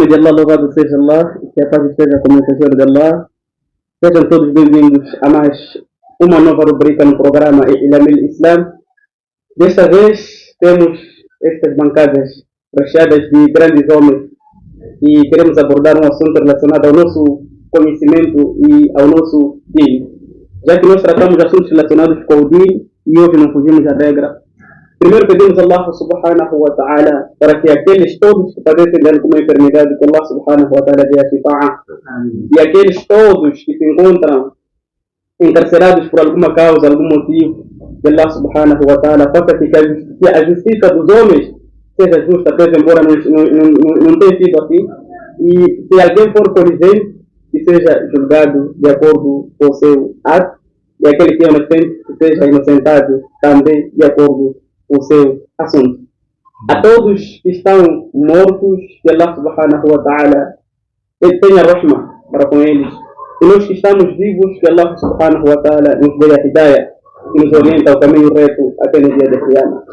nome de Allah, louvado seja Allah, e que a paz esteja com o mensageiro de Allah. Sejam todos bem-vindos a mais uma nova rubrica no programa Ilamil Islam. Desta vez temos estas bancadas recheadas de grandes homens e queremos abordar um assunto relacionado ao nosso conhecimento e ao nosso deen. Já que nós tratamos de assuntos relacionados com o deen e hoje não fugimos da regra, primeiro pedimos a Allah subhanahu wa ta'ala para que aqueles todos que padecem de alguma enfermidade, que Allah subhanahu wa ta'ala dê a shifa'a, e aqueles todos que se encontram encarcerados por alguma causa, algum motivo, que Allah subhanahu wa ta'ala faça que a justiça dos homens seja justa, até embora não tenha sido assim, e se alguém for conivente, que seja julgado de acordo com o seu ato, e aquele que é inocente, que seja inocentado também de acordo com o seu assunto. A todos que estão mortos, que Allah subhanahu wa ta'ala tenha rahma para com eles. E nós que estamos vivos, que Allah subhanahu wa ta'ala nos dê a hidayah, que nos orienta ao caminho reto até no dia da Qiyamah.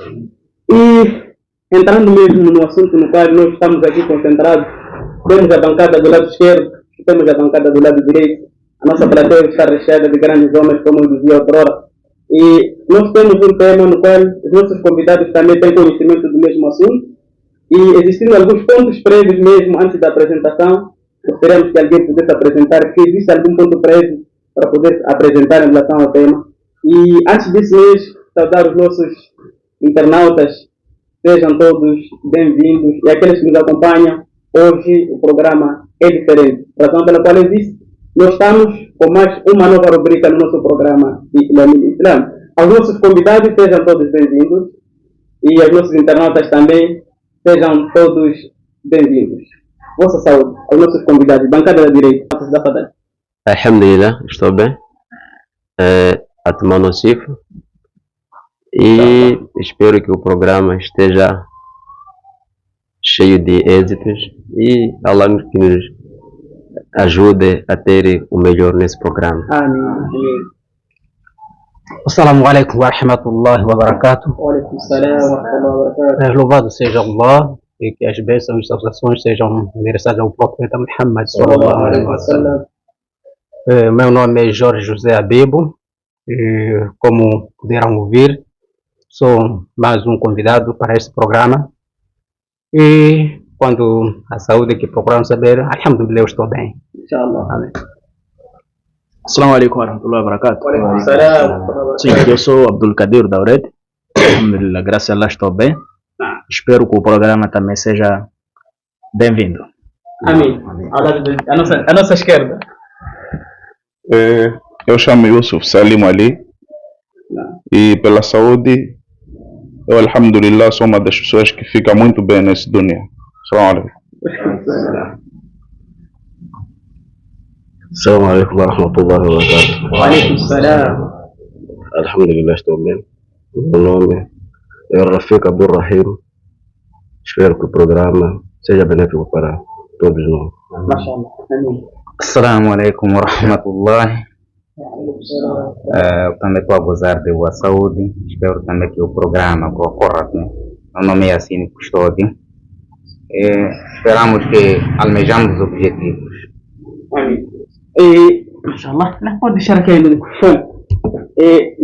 E entrando mesmo no assunto no qual nós estamos aqui concentrados, temos a bancada do lado esquerdo, temos a bancada do lado direito. A nossa plateia está recheada de grandes homens, como eu dizia outrora. E nós temos um tema no qual os nossos convidados também têm conhecimento do mesmo assunto. E existindo alguns pontos prévios mesmo antes da apresentação, gostaríamos que alguém pudesse apresentar, que existe algum ponto prévio para poder apresentar em relação ao tema. E antes disso mesmo, saudar os nossos internautas, sejam todos bem-vindos. E aqueles que nos acompanham, hoje o programa é diferente. Razão pela qual existe. Nós estamos com mais uma nova rubrica no nosso programa de Ilamil Islam. Aos nossos convidados, sejam todos bem-vindos. E aos nossos internautas também, sejam todos bem-vindos. Vossa saúde, aos nossos convidados. Bancada da direita. Alhamdulillah, estou bem. A tomar no cifro. E espero que o programa esteja cheio de êxitos. E Allah que nos ajude a ter o melhor nesse programa. Amém. Assalamu alaikum wa rahmatullahi wa barakatuh. Wa alaikum salam wa rahmatullahi wa barakatuh. Louvado seja Allah e que as bênçãos e saudações sejam endereçadas ao profeta Muhammad sallallahu alaihi wa sallam. Meu nome é Jorge José Abibo e, como puderam ouvir, sou mais um convidado para este programa. E quando a saúde que procuram saber, alhamdulillah, eu estou bem. Inshallah. Amém. Assalamu alaikum wa rahmatullahi wa barakatuh. Wa alaikum salam. Sim, eu sou Abdul Kadir Dauret. Alhamdulillah, graças a Allah estou bem. Espero que o programa também seja bem-vindo. Amém. A nossa esquerda. Eu chamo Yusuf Salim Ali e pela saúde, eu alhamdulillah sou uma das pessoas que fica muito bem nesse dunya. Assalamu Assalamu alaikum wa rahmatullahi wa barakatuh. Wa alaikum salam. Alhamdulillah, estou bem. Meu nome é Rafiq Abdul Rahim. Espero que o programa seja benéfico para todos nós. Mashallah. Amém. Assalamu alaikum wa rahmatullahi. Eu também estou a gozar de boa saúde. Espero também que o programa ocorra bem. Meu nome é Yassine Custódio. Esperamos que almejamos os objetivos. Amém. E, mashallah, não pode deixar aqui ainda no microfone.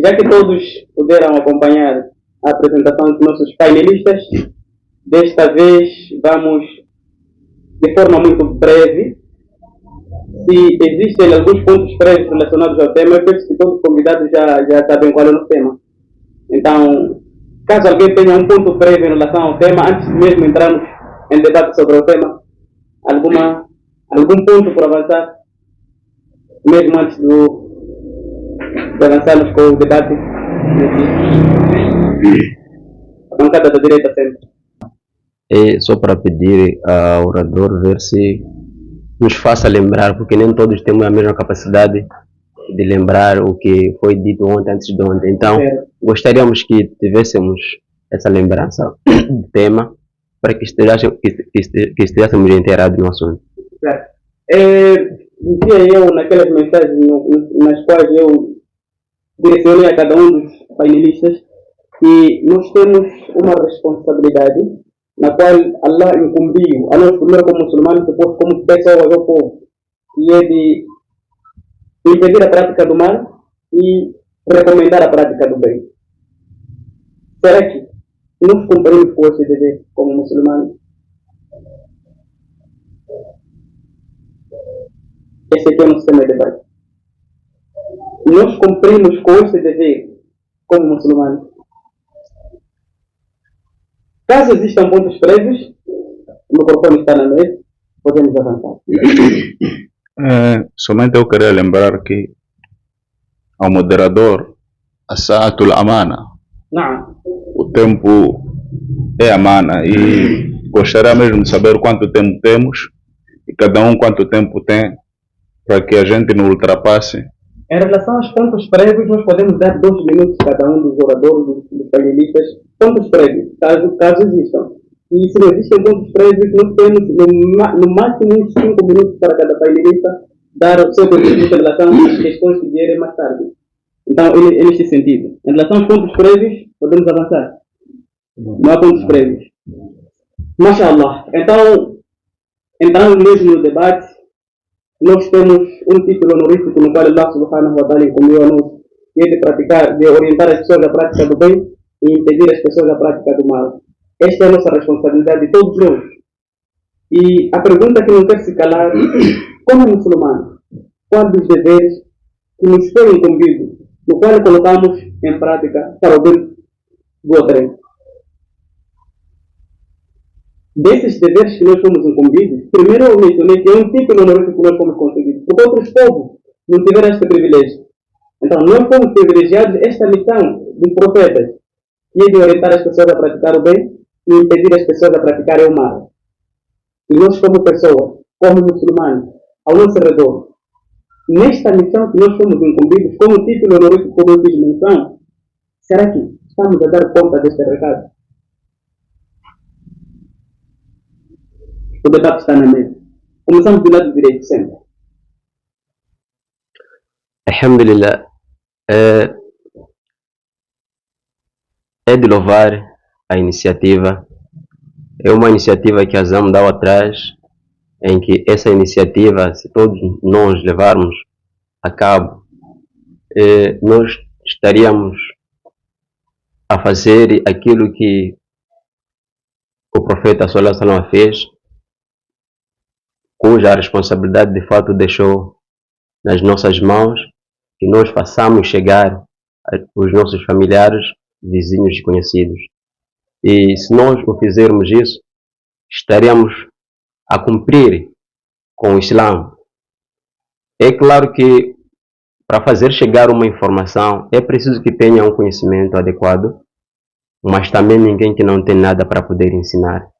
Já que todos puderam acompanhar a apresentação dos nossos painelistas, desta vez vamos, de forma muito breve, se existem alguns pontos prévios relacionados ao tema, eu penso que todos os convidados já sabem qual é o nosso tema. Então, caso alguém tenha um ponto prévio em relação ao tema, antes de mesmo entrarmos em debate sobre o tema, algum ponto por avançar, mesmo antes de avançarmos com o debate. A bancada da direita sempre. E só para pedir ao orador ver se nos faça lembrar, porque nem todos temos a mesma capacidade de lembrar o que foi dito ontem, antes de ontem. Então, gostaríamos que tivéssemos essa lembrança do tema para que estivéssemos inteirados no assunto. Certo. Dizia eu naquelas mensagens nas quais eu direcionei a cada um dos painelistas que nós temos uma responsabilidade na qual Allah incumbiu a nós primeiro como muçulmanos, depois como pessoas ou povo, e é de impedir a prática do mal e recomendar a prática do bem. Será que nós cumprimos com esse dever como muçulmanos? Esse aqui é o nosso tema de debate. Nós cumprimos com esse dever como muçulmanos? Caso existam pontos prévios, o microfone está na mesa, podemos avançar. Somente eu queria lembrar que ao moderador, a Sa'atul Amana, Não. o tempo é amana e gostaria mesmo de saber quanto tempo temos e cada um quanto tempo tem para que a gente não ultrapasse. Em relação aos pontos prévios, nós podemos dar 2 minutos cada um dos oradores, dos panelistas, pontos prévios, caso existam. E se não existem pontos prévios, nós temos no máximo uns 5 minutos para cada painelista dar o seu contributo em relação às questões que vierem mais tarde. Então, é neste sentido. Em relação aos pontos prévios, podemos avançar. Não há pontos prévios. Mashallah. Então, entrando mesmo no debate, nós temos um título honorífico no qual Allah subhanahu wa ta'ala incumbiu a nós, que é de praticar, de orientar as pessoas à prática do bem e impedir as pessoas à prática do mal. Esta é a nossa responsabilidade de todos nós. E a pergunta que não quer se calar, como muçulmanos, quais dos deveres que nos foi incumbido, no qual colocamos em prática para o bem do outro? Desses deveres que nós fomos incumbidos, primeiro eu mencionei que é um título honorífico que nós fomos conseguidos, porque outros povos não tiveram este privilégio. Então, nós fomos privilegiados esta missão dos profetas, que é de orientar as pessoas a praticar o bem e impedir as pessoas a praticarem o mal. E nós, como pessoas, como muçulmanos, ao nosso redor, nesta missão que nós fomos incumbidos, como título honorífico, como eu fiz menção, será que estamos a dar conta deste recado? O debate está na mesa. Começamos do lado direito, sempre. Alhamdulillah. É de louvar a iniciativa. É uma iniciativa que a ZAM deu atrás, em que essa iniciativa, se todos nós levarmos a cabo, nós estaríamos a fazer aquilo que o profeta sallallahu alaihi wasallam fez, cuja responsabilidade de fato deixou nas nossas mãos, que nós façamos chegar aos nossos familiares, vizinhos e conhecidos. E se nós o fizermos isso, estaremos a cumprir com o Islã. É claro que para fazer chegar uma informação é preciso que tenha um conhecimento adequado, mas também ninguém que não tem nada para poder ensinar.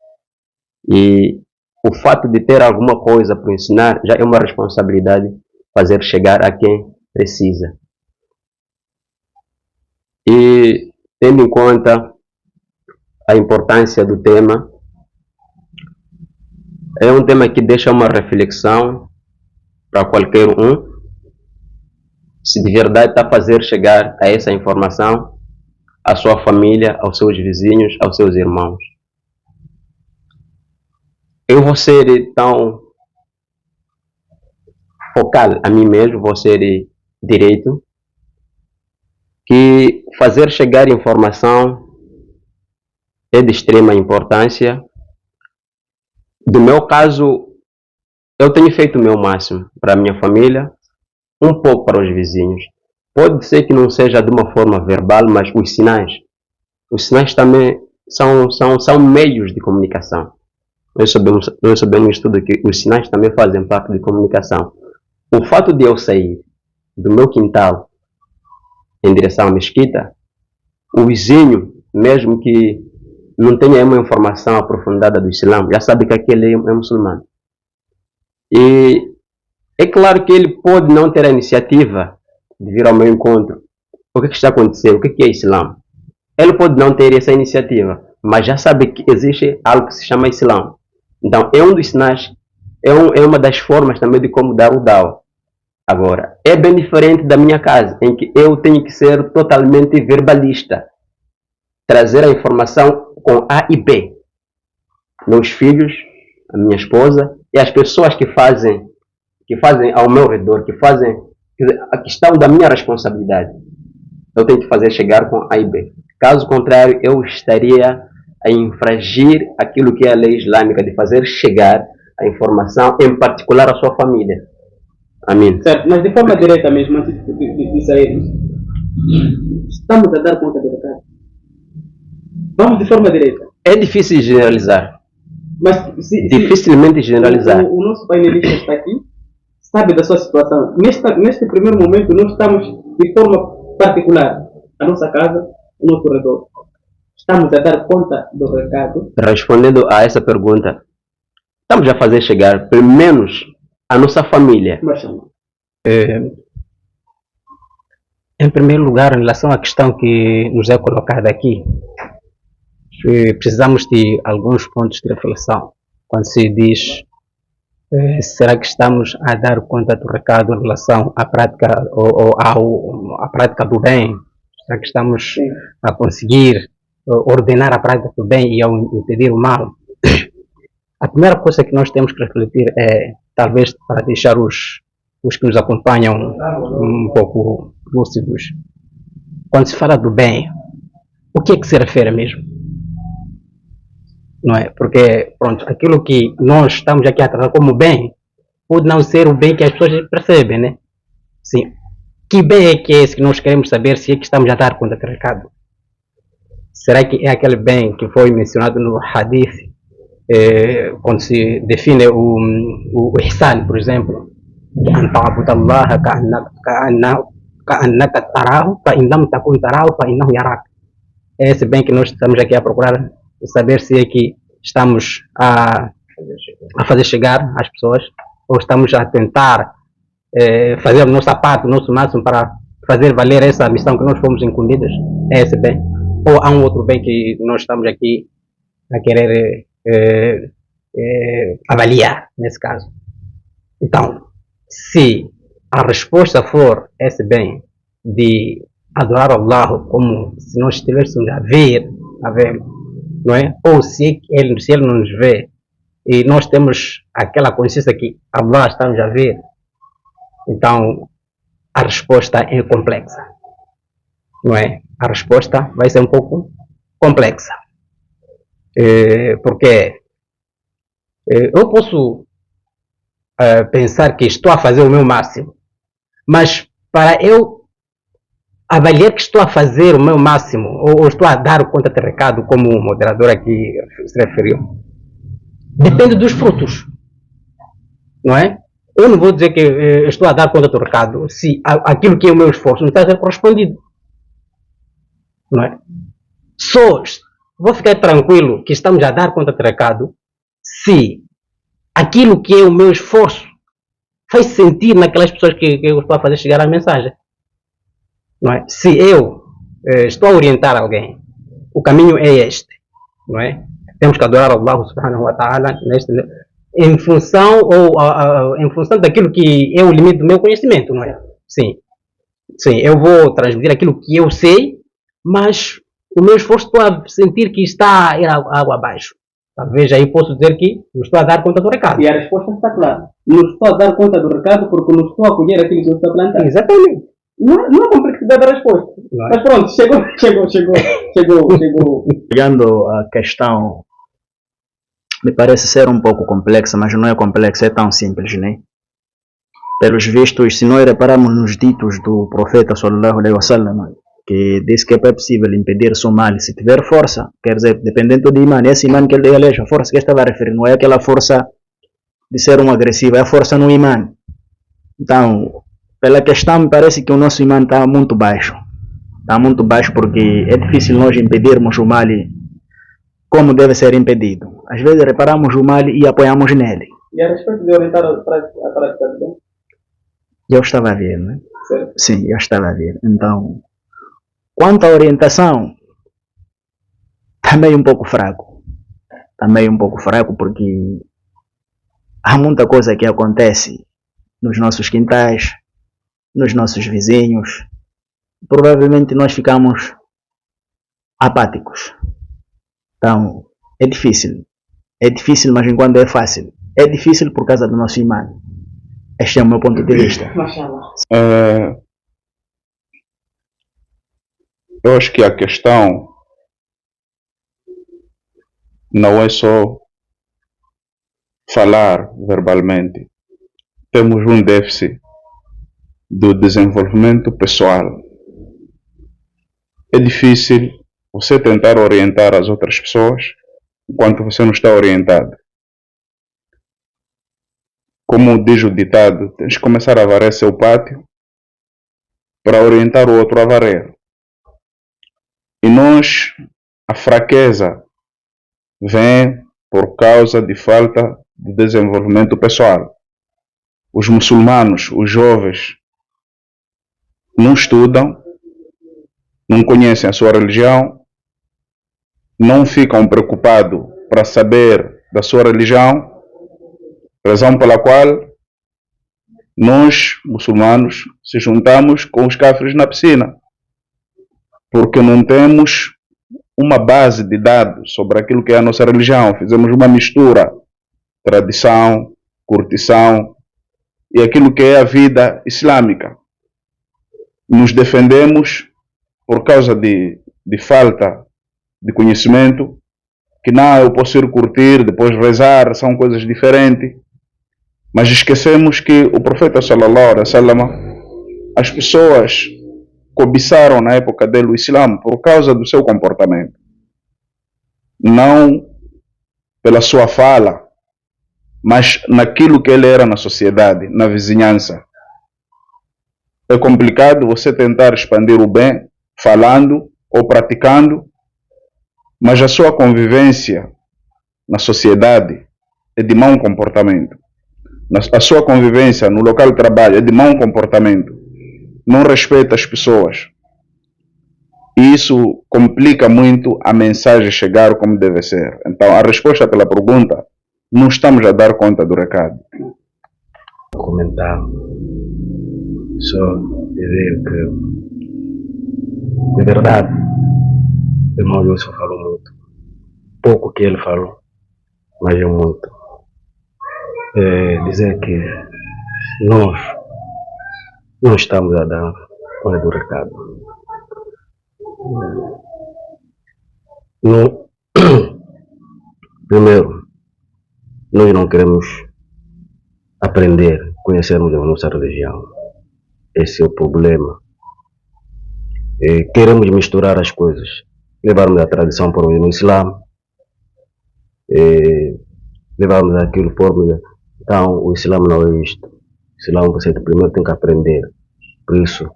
E o fato de ter alguma coisa para ensinar já é uma responsabilidade fazer chegar a quem precisa. E tendo em conta a importância do tema, é um tema que deixa uma reflexão para qualquer um, se de verdade está a fazer chegar a essa informação à sua família, aos seus vizinhos, aos seus irmãos. Eu vou ser tão focal a mim mesmo, vou ser direito, que fazer chegar informação é de extrema importância. Do meu caso, eu tenho feito o meu máximo para a minha família, um pouco para os vizinhos. Pode ser que não seja de uma forma verbal, mas os sinais também são meios de comunicação. Nós sabemos tudo que os sinais também fazem parte de comunicação. O fato de eu sair do meu quintal em direção à mesquita, o vizinho, mesmo que não tenha uma informação aprofundada do Islã, já sabe que aquele é muçulmano. E é claro que ele pode não ter a iniciativa de vir ao meu encontro. O que está acontecendo? O que é Islã? Ele pode não ter essa iniciativa, mas já sabe que existe algo que se chama Islã. Então, é um dos sinais, é uma das formas também de como dar o Dawa. Agora, é bem diferente da minha casa, em que eu tenho que ser totalmente verbalista. Trazer a informação com A e B. meus filhos, a minha esposa e as pessoas que fazem ao meu redor, que a questão da minha responsabilidade. Eu tenho que fazer chegar com A e B. Caso contrário, eu estaria a infringir aquilo que é a lei islâmica de fazer chegar a informação, em particular à sua família. Amém. Certo, mas de forma direta mesmo, antes de sair, estamos a dar conta do recado. Vamos de forma direta. É difícil generalizar. Mas dificilmente generalizar. O nosso painelista está aqui, sabe da sua situação. Neste primeiro momento, nós estamos de forma particular, a nossa casa, o nosso redor. Estamos a dar conta do recado. Respondendo a essa pergunta, estamos a fazer chegar, pelo menos, a nossa família. Em primeiro lugar, em relação à questão que nos é colocada aqui, precisamos de alguns pontos de reflexão. Quando se diz, será que estamos a dar conta do recado em relação à prática à prática do bem? Será que estamos a conseguir ordenar a prática do bem e ao impedir o mal? A primeira coisa que nós temos que refletir é, talvez para deixar os que nos acompanham um pouco lúcidos, quando se fala do bem, o que é que se refere mesmo? Não é? Porque, pronto, aquilo que nós estamos aqui a tratar como bem, pode não ser o bem que as pessoas percebem, né? Sim. Que bem é que é esse que nós queremos saber se é que estamos a dar conta do recado? Será que é aquele bem que foi mencionado no hadith, quando se define o ihsan, por exemplo, أن تعبد الله كأنك تراه فإن لم تكن تراه فإنه يراك. É esse bem que nós estamos aqui a procurar saber se é que estamos a fazer chegar às pessoas ou estamos a tentar fazer o nosso parte, o nosso máximo para fazer valer essa missão que nós fomos incumbidos. É esse bem. Ou há um outro bem que nós estamos aqui a querer avaliar nesse caso. Então, se a resposta for esse bem de adorar Allah como se nós estivéssemos a ver, não é? Ou se ele não nos vê e nós temos aquela consciência que Allah está nos a ver, então a resposta é complexa, não é? A resposta vai ser um pouco complexa, porque eu posso pensar que estou a fazer o meu máximo, mas para eu avaliar que estou a fazer o meu máximo, ou estou a dar conta de recado, como o moderador aqui se referiu, depende dos frutos, não é? Eu não vou dizer que estou a dar conta do recado se aquilo que é o meu esforço não está a ser correspondido, não é? Só vou ficar tranquilo que estamos a dar conta do recado se aquilo que é o meu esforço faz sentido naquelas pessoas que eu estou a fazer chegar a mensagem. Não é? Se eu estou a orientar alguém, o caminho é este, não é? Temos que adorar Allah subhanahu wa ta'ala em função em função daquilo que é o limite do meu conhecimento, não é? Sim, eu vou transmitir aquilo que eu sei, mas o meu esforço estou a sentir que está a ir água abaixo. Talvez aí posso dizer que não estou a dar conta do recado. E a resposta está clara. Não estou a dar conta do recado porque não estou a colher aquilo que eu estou a plantar. Exatamente. Não há complexidade da resposta. Não. Mas pronto, chegou. Olhando a questão, me parece ser um pouco complexa, mas não é complexa, é tão simples, né? Pelos vistos, se nós repararmos nos ditos do profeta sallallahu alaihi wasallam, que diz que é possível impedir o mal se tiver força, quer dizer, dependendo do imã, esse imã que ele elege, a força que estava a referir, não é aquela força de ser um agressivo, é a força no imã. Então, pela questão, me parece que o nosso imã está muito baixo. Está muito baixo porque é difícil nós impedirmos o mal como deve ser impedido. Às vezes reparamos o mal e apoiamos nele. E a respeito de orientar a prática do bem? Eu estava a ver, né? Certo. Sim, eu estava a ver. Então, quanto à orientação, está meio um pouco fraco. Está meio um pouco fraco porque há muita coisa que acontece nos nossos quintais, nos nossos vizinhos. Provavelmente nós ficamos apáticos. Então, é difícil É difícil, mas enquanto é fácil. É difícil por causa do nosso imã. Este é o meu ponto de vista. Eu acho que a questão não é só falar verbalmente. Temos um déficit do desenvolvimento pessoal. É difícil você tentar orientar as outras pessoas enquanto você não está orientado. Como diz o ditado, tens que começar a varrer seu pátio para orientar o outro a varrer. E nós, a fraqueza vem por causa de falta de desenvolvimento pessoal. Os muçulmanos, os jovens, não estudam, não conhecem a sua religião, não ficam preocupados para saber da sua religião, razão pela qual nós, muçulmanos, se juntamos com os cáfiros na piscina, porque não temos uma base de dados sobre aquilo que é a nossa religião. Fizemos uma mistura, tradição, curtição e aquilo que é a vida islâmica. Nos defendemos por causa de falta de conhecimento, que não, eu posso ir curtir, depois rezar, são coisas diferentes. Mas esquecemos que o profeta sallallahu alaihi wasallam, as pessoas cobiçaram na época dele o Islã por causa do seu comportamento, não pela sua fala, mas naquilo que ele era na sociedade, na vizinhança. É complicado você tentar expandir o bem falando ou praticando, mas a sua convivência na sociedade é de mau comportamento. A sua convivência no local de trabalho é de mau comportamento. Não respeita as pessoas. E isso complica muito a mensagem chegar como deve ser. Então, a resposta pela pergunta, não estamos a dar conta do recado. Comentar, só dizer que, de verdade, o irmão Wilson falou muito. Pouco que ele falou, mas é muito. Dizer que nós não estamos a dar conta do recado. Primeiro, nós não queremos aprender, conhecermos a nossa religião. Esse é o problema. Queremos misturar as coisas, levarmos a tradição para o Islã, levarmos aquilo para o... Então, o Islã não é isto. O Islã você primeiro tem que aprender. Por isso,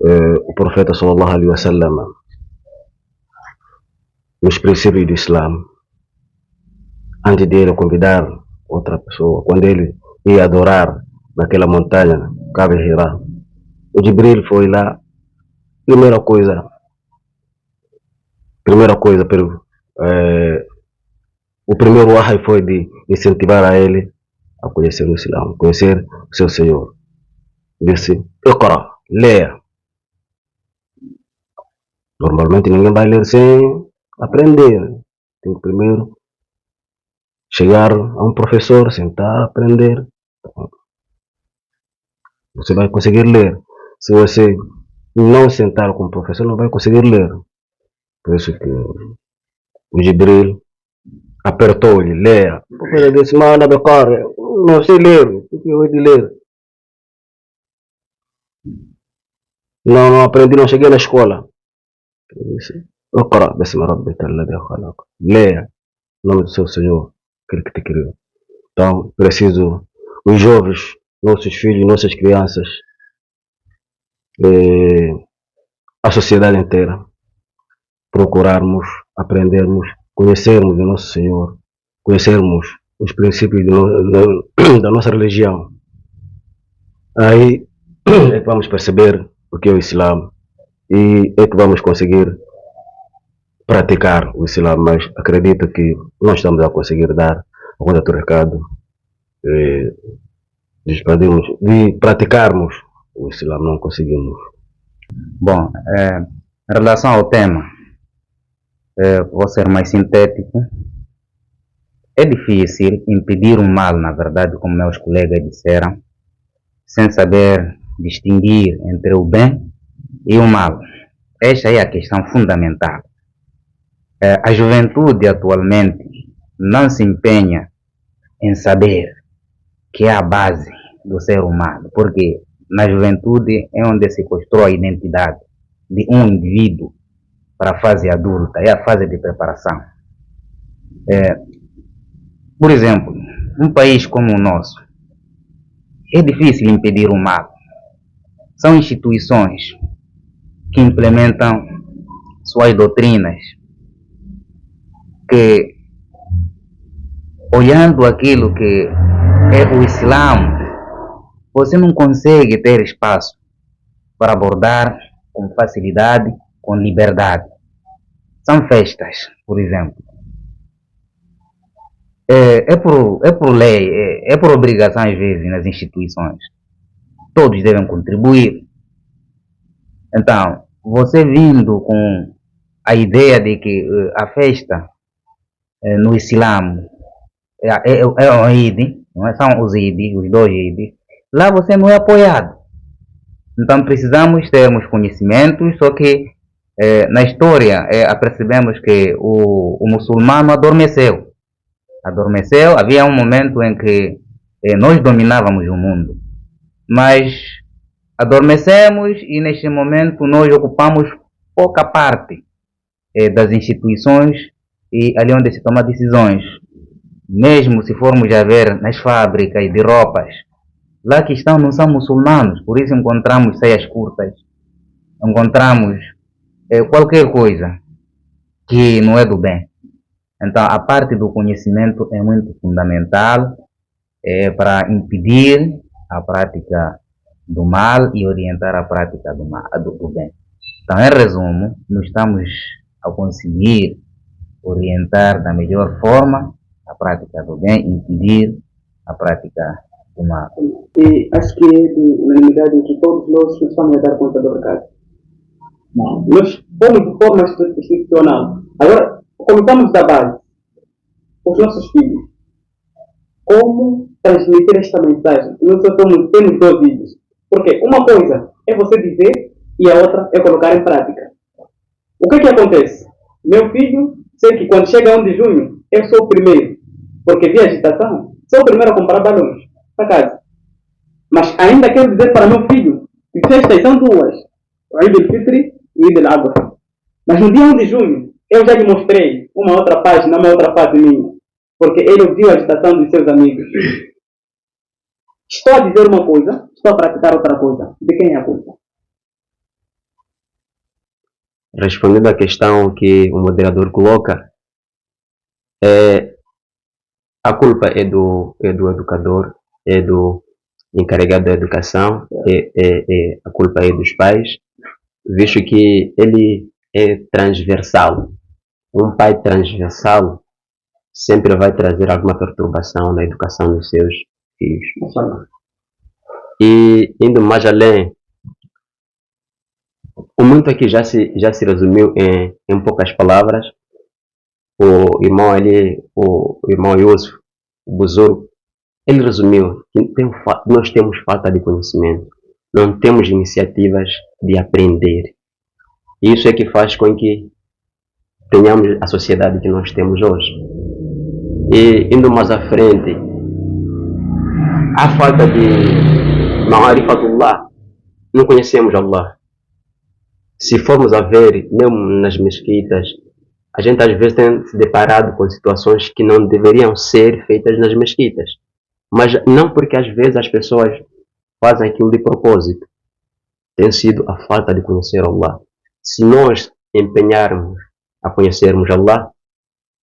o profeta sallallahu alaihi wasallam, nos princípios do Islã, antes de ele convidar outra pessoa, quando ele ia adorar naquela montanha, Kaaba Hira, o Jibril foi lá, primeira coisa, o primeiro wahi foi de incentivar a ele a conhecer o Islã, conhecer o seu Senhor. Disse, Iqra, leia. Normalmente ninguém vai ler sem aprender. Tem que primeiro chegar a um professor, sentar, aprender. Você vai conseguir ler. Se você não sentar com o professor, não vai conseguir ler. Por isso que o Jibril apertou-lhe, leia. Porque ele disse, manda becar, não sei ler, o que eu vou de ler? Não aprendi, não cheguei na escola. Ele disse, اقرأ باسم ربك الذي خلق. Leia o nome do seu Senhor, aquele que te criou. Então, preciso, os jovens, nossos filhos, nossas crianças, a sociedade inteira, procurarmos, aprendermos, conhecermos o nosso Senhor, conhecermos os princípios da nossa religião. Aí é que vamos perceber o que é o Islã e é que vamos conseguir praticar o Islã, mas acredito que não estamos a conseguir dar a conta do recado de praticarmos o Islã, não conseguimos. Bom, em relação ao tema, vou ser mais sintético. É difícil impedir o mal, na verdade, como meus colegas disseram, sem saber distinguir entre o bem e o mal. Esta é a questão fundamental. A juventude atualmente não se empenha em saber que é a base do ser humano, porque na juventude é onde se constrói a identidade de um indivíduo para a fase adulta, é a fase de preparação. Por exemplo, um país como o nosso, é difícil impedir o mal. São instituições que implementam suas doutrinas, que, olhando aquilo que é o Islã, você não consegue ter espaço para abordar com facilidade, com liberdade. São festas, por exemplo. É por lei, é por obrigação às vezes nas instituições. Todos devem contribuir. Então, você vindo com a ideia de que a festa no Islã é um Eid, não é? São os Eid, os dois Eid, lá você não é apoiado. Então precisamos termos conhecimentos, só que na história apercebemos que o muçulmano adormeceu. Havia um momento em que nós dominávamos o mundo, mas adormecemos e neste momento nós ocupamos pouca parte das instituições e ali onde se toma decisões. Mesmo se formos a ver nas fábricas de roupas, lá que estão não são muçulmanos, por isso encontramos saias curtas, encontramos qualquer coisa que não é do bem. Então a parte do conhecimento é muito fundamental para impedir a prática do mal e orientar a prática do bem. Então, em resumo, nós estamos a conseguir orientar da melhor forma a prática do bem, impedir a prática do mal. E acho que é de unanimidade em que todos nós estamos a dar conta do recado. Nós fomos de forma institucional. Agora, começamos da base. Os nossos filhos. Como transmitir esta mensagem? Nós só temos dois vídeos. Porque uma coisa é você dizer e a outra é colocar em prática. O que acontece? Meu filho, sei que quando chega 1 de junho, eu sou o primeiro. Porque vi agitação, sou o primeiro a comprar balões para casa. Mas ainda quero dizer para meu filho que festas são duas. O Eid al-Fitr e o Eid al-Adha. Mas no dia 1 de junho, eu já lhe mostrei uma outra página, uma outra fase minha. Porque ele viu a agitação dos seus amigos. Estou a dizer uma coisa, estou a praticar outra coisa. De quem é a culpa? Respondendo à questão que o moderador coloca, a culpa é do educador, é do encarregado da educação, a culpa é dos pais, visto que ele é transversal. Um pai transversal sempre vai trazer alguma perturbação na educação dos seus filhos. E indo mais além, o muito aqui já se resumiu em poucas palavras. O irmão Yusuf, o Buzur, ele resumiu que nós temos falta de conhecimento, não temos iniciativas de aprender. Isso é que faz com que tenhamos a sociedade que nós temos hoje. E indo mais à frente, a falta de ma'rifatullah, não conhecemos Allah. Se formos a ver, mesmo nas mesquitas, a gente às vezes tem se deparado com situações que não deveriam ser feitas nas mesquitas. Mas não porque às vezes as pessoas fazem aquilo de propósito. Tem sido a falta de conhecer Allah. Se nós empenharmos a conhecermos Allah,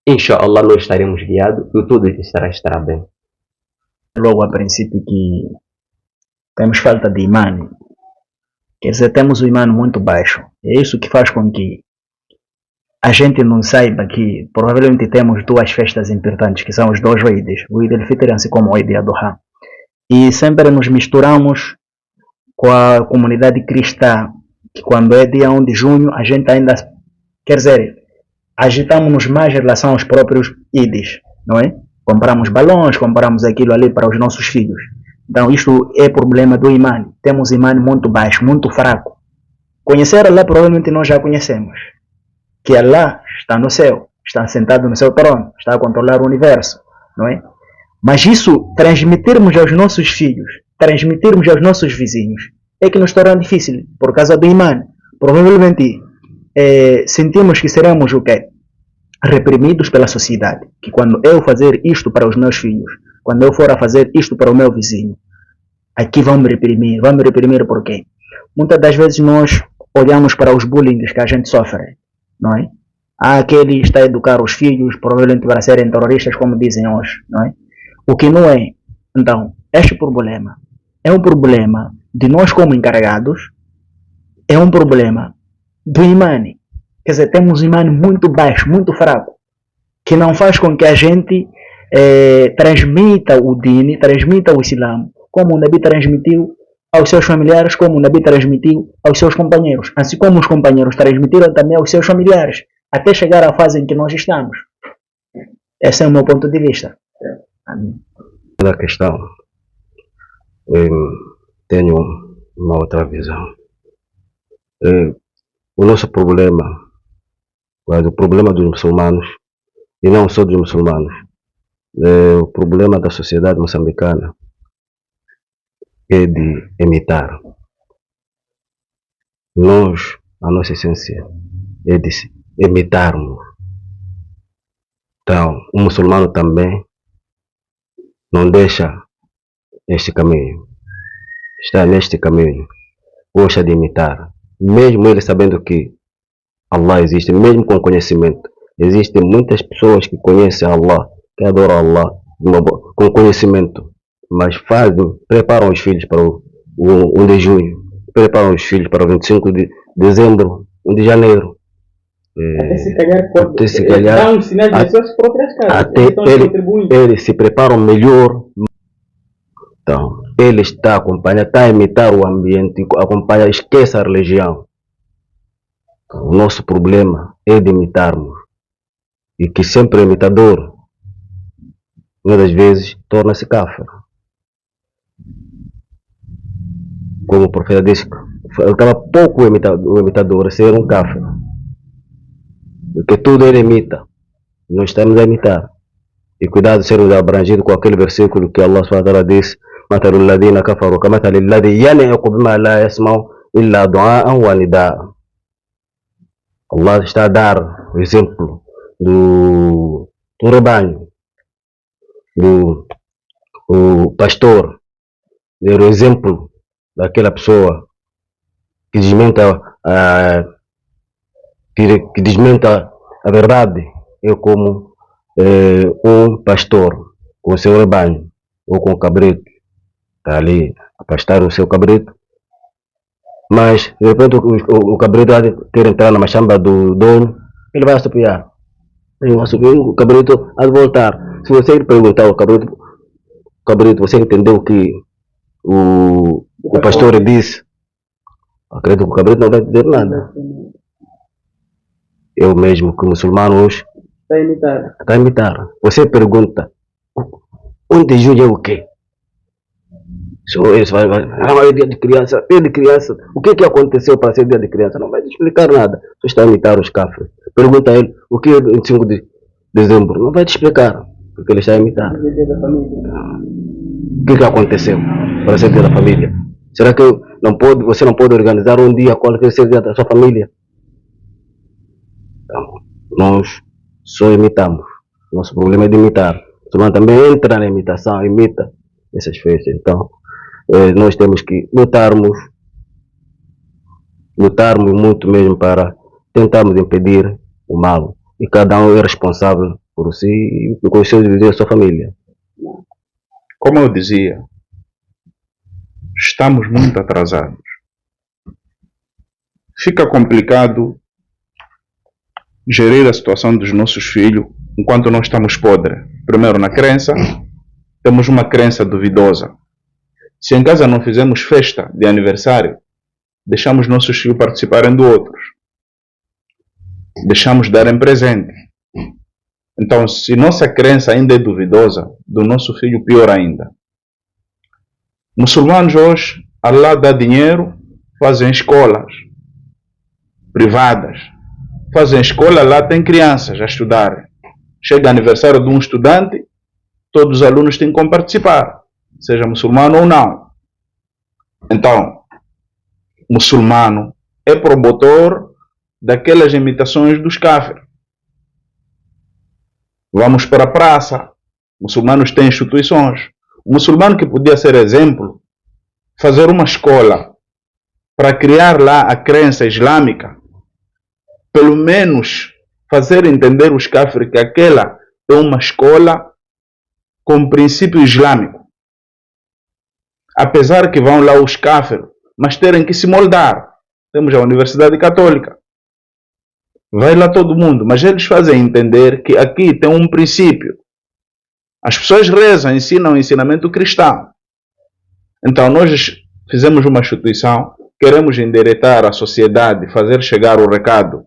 inshallah nós estaremos guiados e tudo estará bem. Logo a princípio que temos falta de imã. Quer dizer, temos o imã muito baixo. É isso que faz com que a gente não saiba que provavelmente temos duas festas importantes, que são os dois Eids, o Eid al-Fitr assim como o Eid al-Adha. E sempre nos misturamos com a comunidade cristã, que quando é dia 1 de junho, a gente ainda, quer dizer, agitamos-nos mais em relação aos próprios Eids, não é? Compramos balões, compramos aquilo ali para os nossos filhos. Então isto é problema do imã. Temos imã muito baixo, muito fraco. Conhecer Allah provavelmente nós já conhecemos. Que Allah está no céu, está sentado no seu trono, está a controlar o universo, não é? Mas isso, transmitirmos aos nossos filhos, transmitirmos aos nossos vizinhos, é que nos torna difícil, por causa do imã. Provavelmente sentimos que seremos o quê? Reprimidos pela sociedade. Que quando eu fazer isto para os meus filhos, quando eu for a fazer isto para o meu vizinho, aqui vão me reprimir. Vão me reprimir por quê? Muitas das vezes nós olhamos para os bullying que a gente sofre, não é? Aquele está a educar os filhos, provavelmente para serem terroristas, como dizem hoje, não é? O que não é. Então, este problema é um problema de nós como encarregados, é um problema do imã. Quer dizer, temos um imã muito baixo, muito fraco, que não faz com que a gente transmita o Dini, transmita o Islã, como o Nabi transmitiu aos seus familiares, como o Nabi transmitiu aos seus companheiros, assim como os companheiros transmitiram também aos seus familiares, até chegar à fase em que nós estamos. Esse é o meu ponto de vista. Da questão, tenho uma outra visão. O nosso problema, o problema dos muçulmanos, e não só dos muçulmanos, o problema da sociedade moçambicana é de imitar. Nós, a nossa essência é de imitarmos. Então, o muçulmano também não deixa este caminho, está neste caminho, gosta de imitar, mesmo ele sabendo que Allah existe, mesmo com conhecimento. Existem muitas pessoas que conhecem Allah, que adoram Allah com conhecimento, mas preparam os filhos para o 1 de junho, preparam os filhos para o 25 de dezembro, 1 de janeiro. Até se calhar dá um sinal nas suas próprias casas. Até eles se preparam melhor. Então, ele está acompanhando, está a imitar o ambiente, acompanha, esquece a religião. O nosso problema é de imitarmos. E que sempre é imitador, muitas das vezes, torna-se kafir. Como o profeta disse, estava pouco o imitador a ser um kafir. Porque tudo ele imita. Nós estamos a imitar. E cuidado de sermos abrangidos com aquele versículo que Allah SWT disse: مثل الذين كفروا كمثل الذي ينعق بما لا يسمع إلا دعاء ونداء. Allah está a dar o exemplo do rebanho, do pastor, o exemplo daquela pessoa que desmenta a verdade. É como um pastor com o seu rebanho, ou com o cabrito, está ali a pastar o seu cabrito, mas de repente o cabrito quer entrar na machamba do dono, ele vai assopiar. Ele vai assopiar, o cabrito há de voltar. Se você perguntar ao cabrito, você entendeu o que o pastor disse? Acredito que o cabrito não vai dizer nada. Eu mesmo, que muçulmano hoje, está a imitar. Você pergunta, 1 de junho é o quê? Eles é dia de criança, o que aconteceu para ser dia de criança? Não vai te explicar nada, só está a imitar os cafres. Pergunta a ele, o que é 25 de dezembro? Não vai te explicar, porque ele está a imitar. O que aconteceu para ser dia da família? Será que você não pode organizar um dia qualquer ser dia da sua família? Então, nós só imitamos. Nosso problema é de imitar. O muçulmano também entra na imitação, imita essas festas. Então, nós temos que lutarmos muito mesmo para tentarmos impedir o mal. E cada um é responsável por si e por os seus vizinhos e a sua família. Como eu dizia, estamos muito atrasados. Fica complicado gerir a situação dos nossos filhos enquanto nós estamos podres. Primeiro, na crença, temos uma crença duvidosa. Se em casa não fizemos festa de aniversário, deixamos nossos filhos participarem do outros. Deixamos darem presente. Então, se nossa crença ainda é duvidosa, do nosso filho pior ainda. Muçulmanos hoje, Allah dá dinheiro, fazem escolas privadas. Fazem escola, lá tem crianças a estudarem. Chega aniversário de um estudante, todos os alunos têm como participar, seja muçulmano ou não. Então, muçulmano é promotor daquelas imitações dos kafir. Vamos para a praça, muçulmanos têm instituições. O muçulmano que podia ser exemplo, fazer uma escola para criar lá a crença islâmica, pelo menos fazer entender os kafir que aquela é uma escola com princípio islâmico. Apesar que vão lá os kafir, mas terem que se moldar. Temos a Universidade Católica. Vai lá todo mundo, mas eles fazem entender que aqui tem um princípio. As pessoas rezam, ensinam o ensinamento cristão. Então nós fizemos uma instituição, queremos endireitar a sociedade, fazer chegar o recado.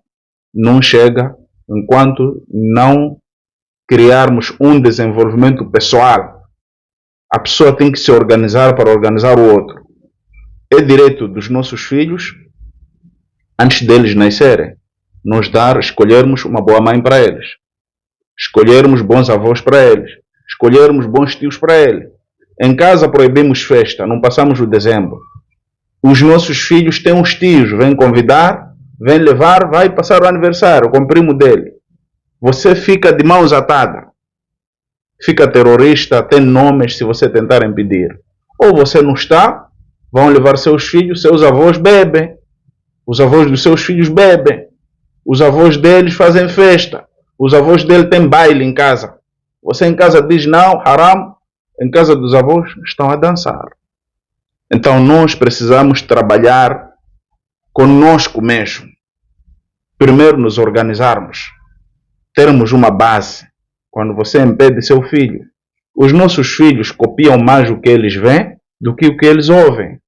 Não chega enquanto não criarmos um desenvolvimento pessoal. A pessoa tem que se organizar para organizar o outro. É direito dos nossos filhos, antes deles nascerem, nos dar, escolhermos uma boa mãe para eles, escolhermos bons avós para eles, escolhermos bons tios para eles. Em casa proibimos festa, não passamos o dezembro. Os nossos filhos têm uns tios, vêm convidar, vêm levar, vai passar o aniversário com o primo dele. Você fica de mãos atadas, fica terrorista, tem nomes se você tentar impedir. Ou você não está, vão levar seus filhos, seus avós bebem, os avós dos seus filhos bebem, os avós deles fazem festa, os avós dele têm baile em casa. Você em casa diz não, haram, em casa dos avós estão a dançar. Então nós precisamos trabalhar conosco mesmo. Primeiro nos organizarmos, termos uma base. Quando você impede seu filho, os nossos filhos copiam mais o que eles veem do que o que eles ouvem.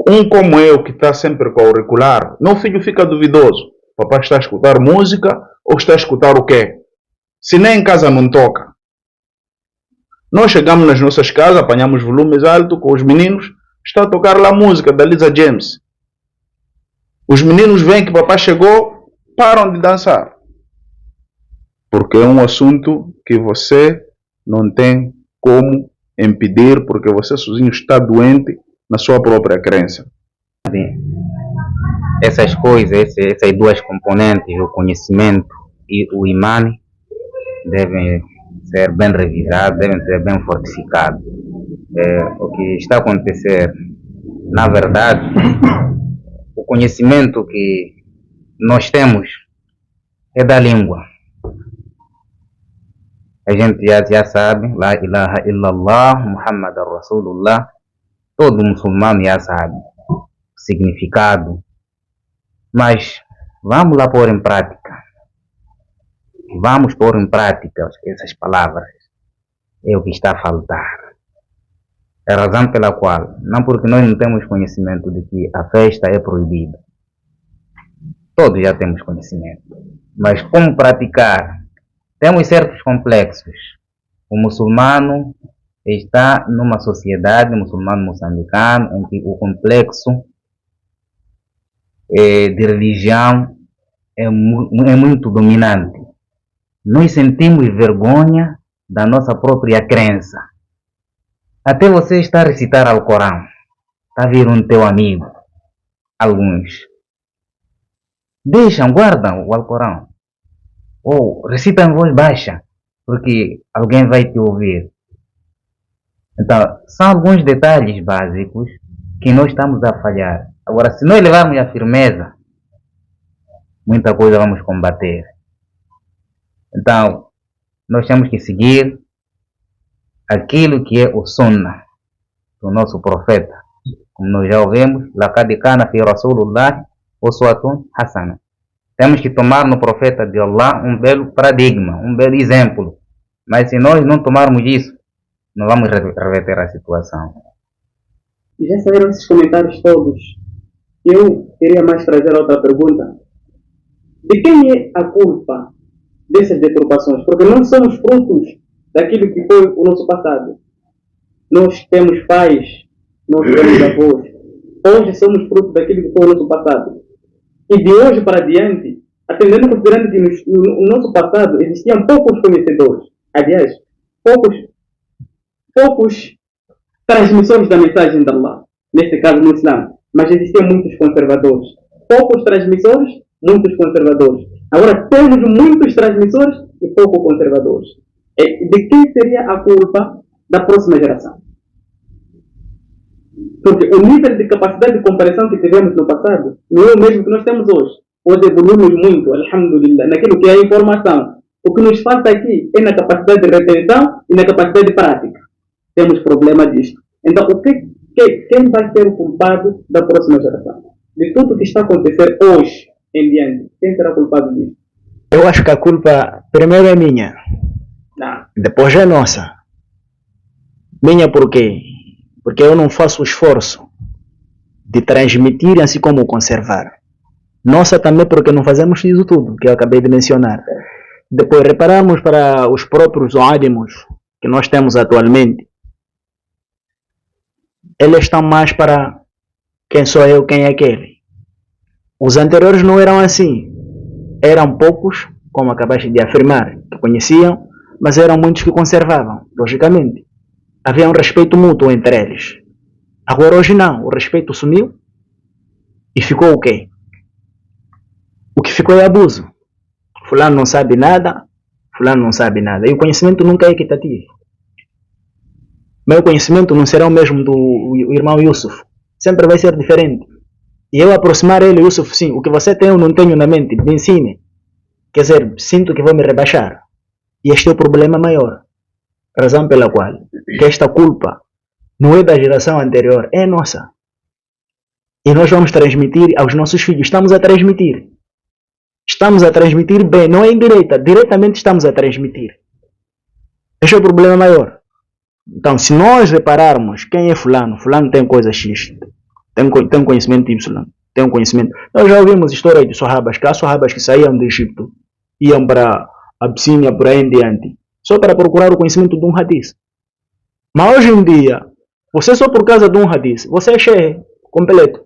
Um como eu, que está sempre com o auricular, meu filho fica duvidoso. Papai está a escutar música ou está a escutar o quê? Se nem em casa não toca. Nós chegamos nas nossas casas, apanhamos volumes altos com os meninos, está a tocar lá a música da Lisa James. Os meninos veem que papai chegou, param de dançar. Porque é um assunto que você não tem como impedir, porque você sozinho está doente na sua própria crença. Essas coisas, essas duas componentes, o conhecimento e o imã, devem ser bem revisados, devem ser bem fortificados. O que está a acontecer, na verdade, o conhecimento que nós temos é da língua. A gente já sabe, La ilaha illallah, Muhammad Rasulullah, todo muçulmano já sabe o significado. Mas vamos lá pôr em prática. Vamos pôr em prática essas palavras. É o que está a faltar. É a razão pela qual, não porque nós não temos conhecimento de que a festa é proibida. Todos já temos conhecimento. Mas como praticar? Temos certos complexos. O muçulmano está numa sociedade, muçulmano moçambicano, em que o complexo de religião é muito dominante. Nós sentimos vergonha da nossa própria crença. Até você está a recitar o Corão, está a vir um teu amigo, alguns deixam, guardam o Alcorão, ou recitam em voz baixa, porque alguém vai te ouvir. Então, são alguns detalhes básicos que nós estamos a falhar. Agora, se nós levarmos a firmeza, muita coisa vamos combater. Então, nós temos que seguir aquilo que é o sunnah do nosso profeta. Como nós já ouvimos, laqad kana fi Rasulullah uswatun hasana. Temos que tomar no profeta de Allah um belo paradigma, um belo exemplo. Mas se nós não tomarmos isso, não vamos reverter a situação. Já saíram esses comentários todos. Eu queria mais trazer outra pergunta. De quem é a culpa dessas deturpações? Porque nós somos frutos daquilo que foi o nosso passado. Nós temos pais, nós temos avós. Hoje somos frutos daquilo que foi o nosso passado. E de hoje para diante, atendendo considerando que no nosso passado existiam poucos conhecedores. Aliás, poucos transmissores da mensagem de Allah. Neste caso no Islã. Mas existiam muitos conservadores. Poucos transmissores, muitos conservadores. Agora temos muitos transmissores e poucos conservadores. De quem seria a culpa da próxima geração? Porque o nível de capacidade de compreensão que tivemos no passado não é o mesmo que nós temos hoje. Hoje evoluímos muito, alhamdulillah, naquilo que é a informação. O que nos falta aqui é na capacidade de retenção e na capacidade de prática. Temos problema disto. Então, quem vai ser o culpado da próxima geração? De tudo que está a acontecer hoje em diante, quem será culpado disso? Eu acho que a culpa primeiro é minha. Não. Depois é nossa. Minha por quê? Porque eu não faço o esforço de transmitir assim como conservar. Nossa também porque não fazemos isso tudo que eu acabei de mencionar. Depois reparamos para os próprios ânimos que nós temos atualmente. Eles estão mais para quem sou eu, quem é aquele. Os anteriores não eram assim. Eram poucos, como acabaste de afirmar, que conheciam, mas eram muitos que conservavam, logicamente. Havia um respeito mútuo entre eles. Agora hoje não, o respeito sumiu e ficou o quê? O que ficou é abuso. Fulano não sabe nada, fulano não sabe nada. E o conhecimento nunca é equitativo. Meu conhecimento não será o mesmo do irmão Yusuf. Sempre vai ser diferente. E eu aproximar ele, Yusuf, sim, o que você tem eu não tenho na mente, me ensine. Quer dizer, sinto que vou me rebaixar. E este é o problema maior. Razão pela qual que esta culpa não é da geração anterior, é nossa. E nós vamos transmitir aos nossos filhos. Estamos a transmitir. Estamos a transmitir bem, não é indireita. Diretamente estamos a transmitir. Este é o problema maior. Então, se nós repararmos quem é fulano, fulano tem coisa X, tem conhecimento Y, tem um conhecimento. Nós já ouvimos histórias de sahabas, que há sahabas que saíam do Egito, iam para a Abissínia, por aí em diante, só para procurar o conhecimento de um hadith. Mas hoje em dia, você só por causa de um hadith, você é shehe completo.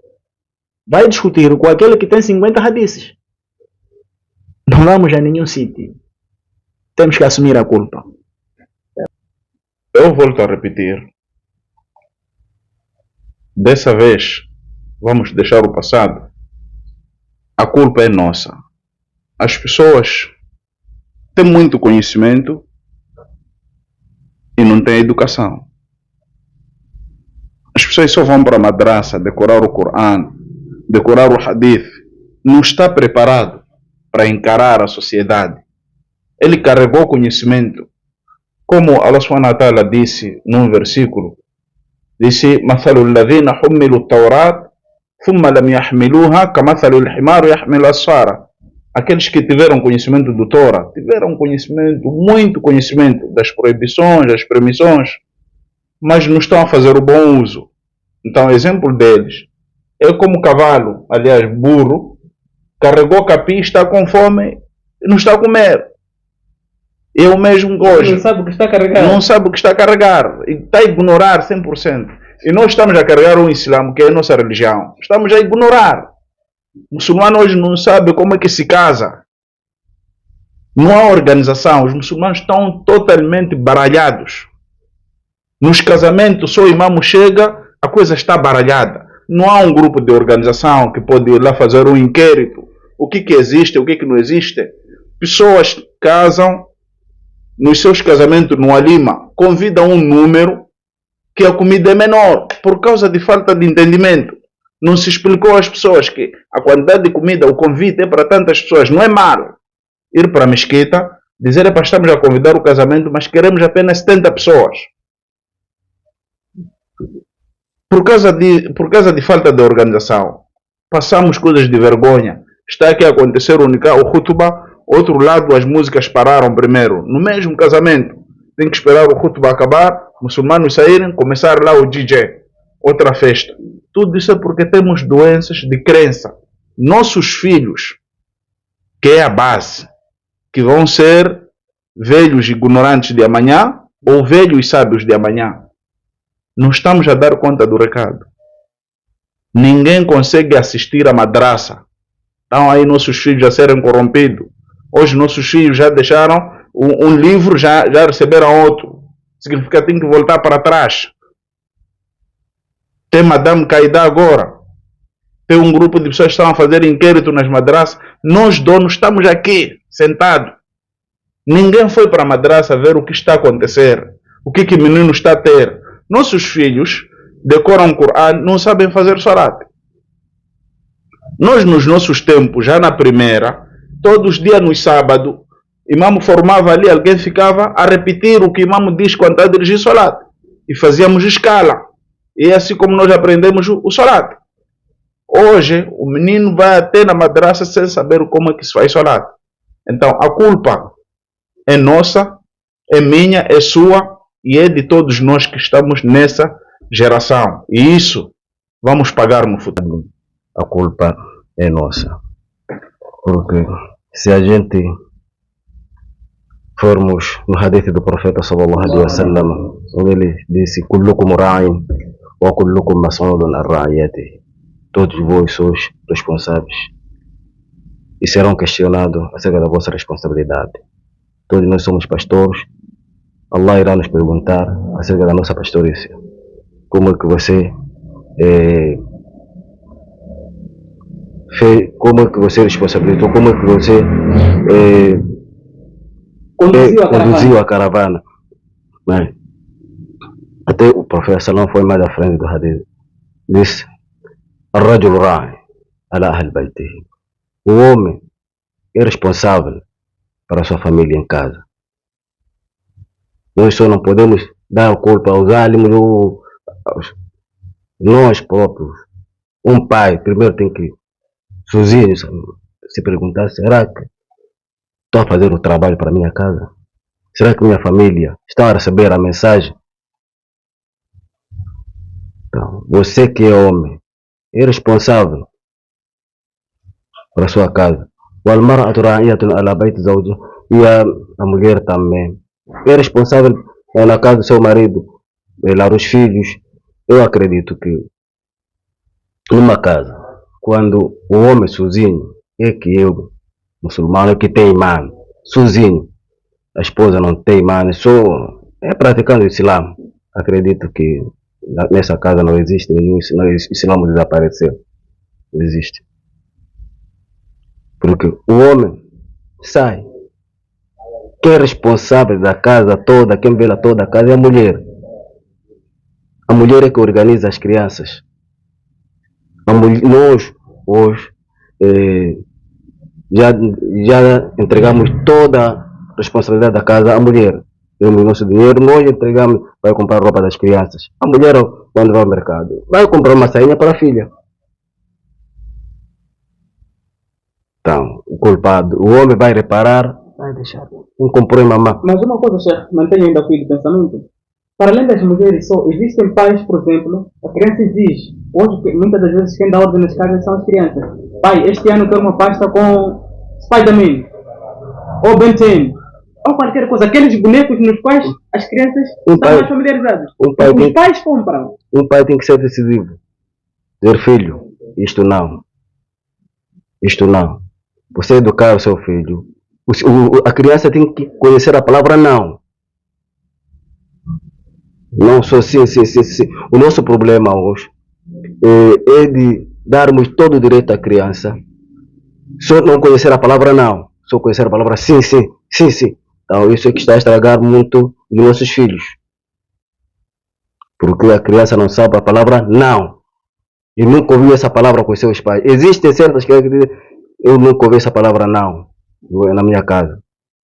Vai discutir com aquele que tem 50 hadiths. Não vamos a nenhum sítio. Temos que assumir a culpa. Eu volto a repetir. Dessa vez, vamos deixar o passado. A culpa é nossa. As pessoas têm muito conhecimento e não têm educação. As pessoas só vão para a madraça decorar o Corão, decorar o Hadith. Não está preparado para encarar a sociedade. Ele carregou conhecimento. Como Allah subhanahu wa ta'ala disse num versículo, disse: "Mathalu alladhina hummilu at-tawrat thumma lam yahmiluha kamathalu al-himar yahmilu asfara." Aqueles que tiveram conhecimento do Torá, tiveram conhecimento, muito conhecimento das proibições, das permissões, mas não estão a fazer o bom uso. Então, exemplo deles é como cavalo, aliás, burro, carregou capim, está com fome e não está a comer. Eu mesmo gosto. Não sabe o que está a carregar. Não sabe o que está a carregar. E está a ignorar 100%. E nós estamos a carregar o Islã, que é a nossa religião. Estamos a ignorar. O muçulmano hoje não sabe como é que se casa. Não há organização. Os muçulmanos estão totalmente baralhados. Nos casamentos, só o imam chega, a coisa está baralhada. Não há um grupo de organização que pode ir lá fazer um inquérito. O que existe, o que não existe. Pessoas casam, nos seus casamentos no Alima, convidam um número que a comida é menor, por causa de falta de entendimento. Não se explicou às pessoas que a quantidade de comida, o convite é para tantas pessoas. Não é mal ir para a mesquita, dizer para estamos a convidar o casamento, mas queremos apenas 70 pessoas. Por causa de falta de organização, passamos coisas de vergonha. Está aqui a acontecer o khutbah, outro lado as músicas pararam primeiro. No mesmo casamento, tem que esperar o khutbah acabar, muçulmanos saírem, começar lá o DJ, outra festa. Tudo isso é porque temos doenças de crença. Nossos filhos que é a base, que vão ser velhos ignorantes de amanhã ou velhos sábios de amanhã. Não estamos a dar conta do recado. Ninguém consegue assistir a madraça. Estão aí nossos filhos a serem corrompidos. Hoje nossos filhos já deixaram um livro, já receberam outro. Significa que tem que voltar para trás. Tem Madame Caída agora. Tem um grupo de pessoas que estão a fazer inquérito nas madraças. Nós donos estamos aqui, sentados. Ninguém foi para a madraça ver o que está a acontecer. O que o menino está a ter. Nossos filhos decoram o Corão, não sabem fazer salat. Nós, nos nossos tempos, já na primeira, todos os dias no sábado, imam formava ali, alguém ficava a repetir o que o imam diz quando está a dirigir salat. E fazíamos escala. E é assim como nós aprendemos o salat. Hoje, o menino vai até na madraça sem saber como é que se faz salat. Então, a culpa é nossa, é minha, é sua e é de todos nós que estamos nessa geração. E isso vamos pagar no futuro. A culpa é nossa. Porque se a gente formos no hadith do profeta sallallahu alaihi wasallam, onde ele disse: "Kullukum ra'in wa kullukum mas'ulun an ra'iyatihi." Todos vós sois responsáveis e serão questionados acerca da vossa responsabilidade. Todos nós somos pastores. Allah irá nos perguntar acerca da nossa pastorícia. Como é que você fez, como é que você responsabilizou, como é que você conduziu a caravana. Né? Até o profeta Salão foi mais à frente do hadith. Disse: "Ar-rajul ra'i ala ahl baytihi." O homem é responsável para a sua família em casa. Nós só não podemos dar a culpa aos álimos ou nós próprios. Um pai primeiro tem que sozinho se perguntar: será que estou a fazer o trabalho para a minha casa? Será que minha família está a receber a mensagem? Então, você que é homem é responsável para a sua casa. E a mulher também é responsável na casa do seu marido, lá os filhos. Eu acredito que numa casa, quando o homem sozinho, é que eu, muçulmano, que tem imã, sozinho, a esposa não tem imã, só é praticando o Islã. Acredito que nessa casa não existe nenhum, o Islã desapareceu. Não existe. Porque o homem sai. Quem é responsável da casa toda, quem vela toda a casa é a mulher. A mulher é que organiza as crianças. Nós, hoje, já entregamos toda a responsabilidade da casa à mulher. Temos o nosso dinheiro, nós entregamos para comprar roupa das crianças. A mulher, quando vai ao mercado, vai comprar uma sainha para a filha. Então, o culpado, o homem vai reparar, vai deixar, não comprou mamãe. Mas uma coisa, chefe, mantenha ainda o fio de pensamento. Para além das mulheres, só existem pais, por exemplo, a criança exige. Hoje, muitas das vezes, quem dá ordem nas casas são as crianças. Pai, este ano quero uma pasta com Spider-Man, ou Ben 10, ou qualquer coisa. Aqueles bonecos nos quais as crianças estão mais familiarizadas. Os pais compram. Um pai tem que ser decisivo. Dizer: filho, isto não. Isto não. Você educar o seu filho. A criança tem que conhecer a palavra não. Não só sim, sim, sim, sim. O nosso problema hoje é de darmos todo o direito à criança, só não conhecer a palavra não, só conhecer a palavra sim, sim, sim, sim. Então isso é que está a estragar muito os nossos filhos. Porque a criança não sabe a palavra não. E nunca ouviu essa palavra com seus pais. Existem certas crianças que dizem: eu nunca ouvi essa palavra não na minha casa.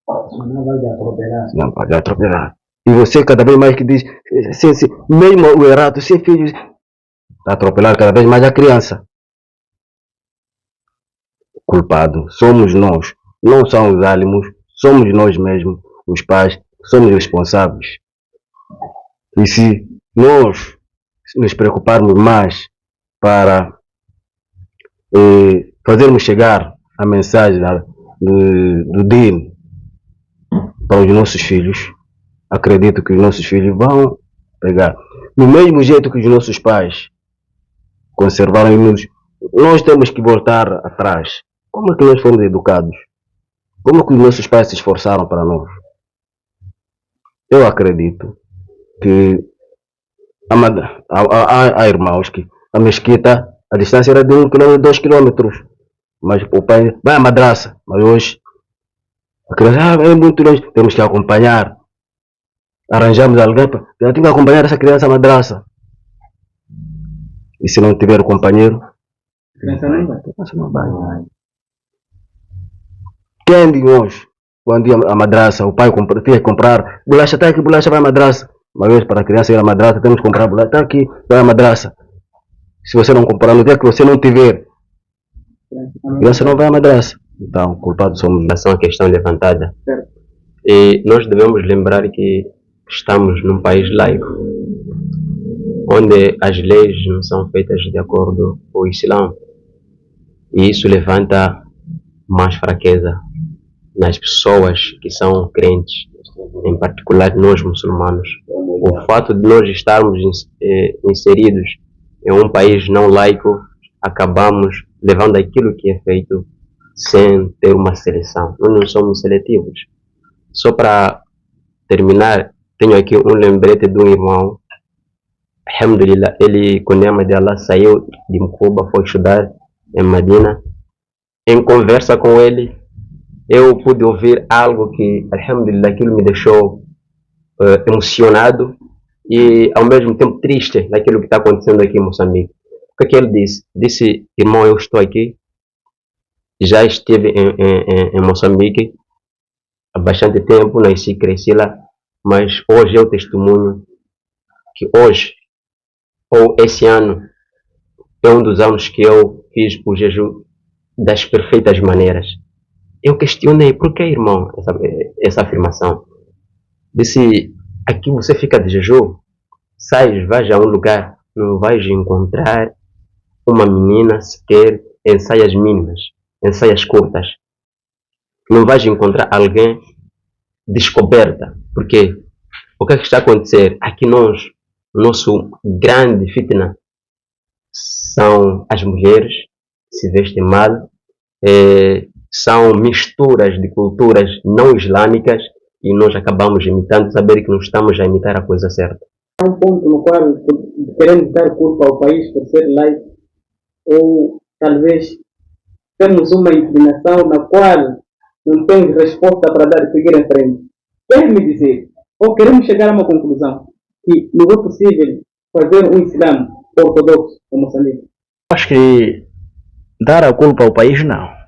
Não vai atropelar. Não vai atropelar. E você cada vez mais que diz, sim, sim, mesmo o errado, sim, filho, está a atropelar cada vez mais a criança. Culpado somos nós, não são os álimos, somos nós mesmos, os pais, somos responsáveis. E se nós nos preocuparmos mais para fazermos chegar a mensagem do DIN para os nossos filhos, acredito que os nossos filhos vão pegar. No mesmo jeito que os nossos pais conservaram, nós temos que voltar atrás. Como é que nós fomos educados? Como é que os nossos pais se esforçaram para nós? Eu acredito que há irmãos que a mesquita, a distância era de 1 km, 2 km, mas o pai vai à madraça, mas hoje a criança é muito longe, temos que acompanhar, arranjamos alguém para tem que acompanhar essa criança à madraça, e se não tiver o companheiro, criança não vai. Quem de nós, quando ia à madraça, o pai tinha que comprar bolacha, está aqui, bolacha vai à madraça. Mas hoje, para a criança ir à madraça, temos que comprar bolacha, está aqui, vai à madraça. Se você não comprar, no dia que você não tiver, a criança não vai à madraça. Então, culpados somos. Relação à questão levantada, e nós devemos lembrar que estamos num país laico, onde as leis não são feitas de acordo com o Islã, e isso levanta mais fraqueza nas pessoas que são crentes, em particular nós muçulmanos. O fato de nós estarmos inseridos em um país não laico, acabamos levando aquilo que é feito sem ter uma seleção. Nós não somos seletivos. Só para terminar, tenho aqui um lembrete de um irmão. Alhamdulillah, ele, com a ni'ma de Allah, saiu de Cuba, foi estudar em Medina. Em conversa com ele, eu pude ouvir algo que, alhamdulillah, aquilo me deixou emocionado e ao mesmo tempo triste daquilo que está acontecendo aqui em Moçambique. O que ele disse? Disse, irmão, eu estou aqui, já estive em Moçambique há bastante tempo, nasci, cresci lá, mas hoje é o testemunho que hoje, ou esse ano, é um dos anos que eu fiz o jejum das perfeitas maneiras. Eu questionei, por que, irmão, essa afirmação? Disse, aqui você fica de jejum, sai, vais a um lugar, não vais encontrar uma menina sequer em saias mínimas, em saias curtas. Não vais encontrar alguém descoberta. Porque o que é que está a acontecer? Aqui nós, nosso grande fitna são as mulheres, se vestem mal, são misturas de culturas não islâmicas e nós acabamos imitando, saber que não estamos a imitar a coisa certa. Há um ponto no qual queremos dar culpa ao país por ser laico, ou talvez temos uma inclinação na qual não temos resposta para dar e seguir em frente. Quer me dizer, ou queremos chegar a uma conclusão, que não é possível fazer um Islã ortodoxo em Moçambique? Acho que dar a culpa ao país não.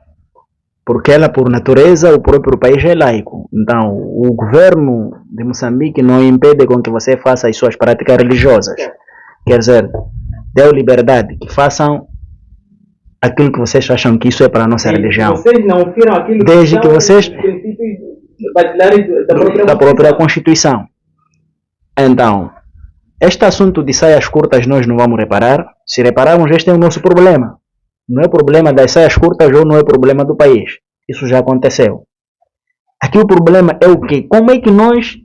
Porque ela, por natureza, o próprio país é laico. Então, o governo de Moçambique não impede com que você faça as suas práticas religiosas. Quer dizer, deu liberdade, que façam aquilo que vocês acham que isso é para a nossa religião. Vocês não viram aquilo desde que vocês da própria Constituição. Então, este assunto de saias curtas nós não vamos reparar. Se repararmos, este é o nosso problema. Não é problema das saias curtas ou não é problema do país. Isso já aconteceu. Aqui o problema é o quê? Como é que nós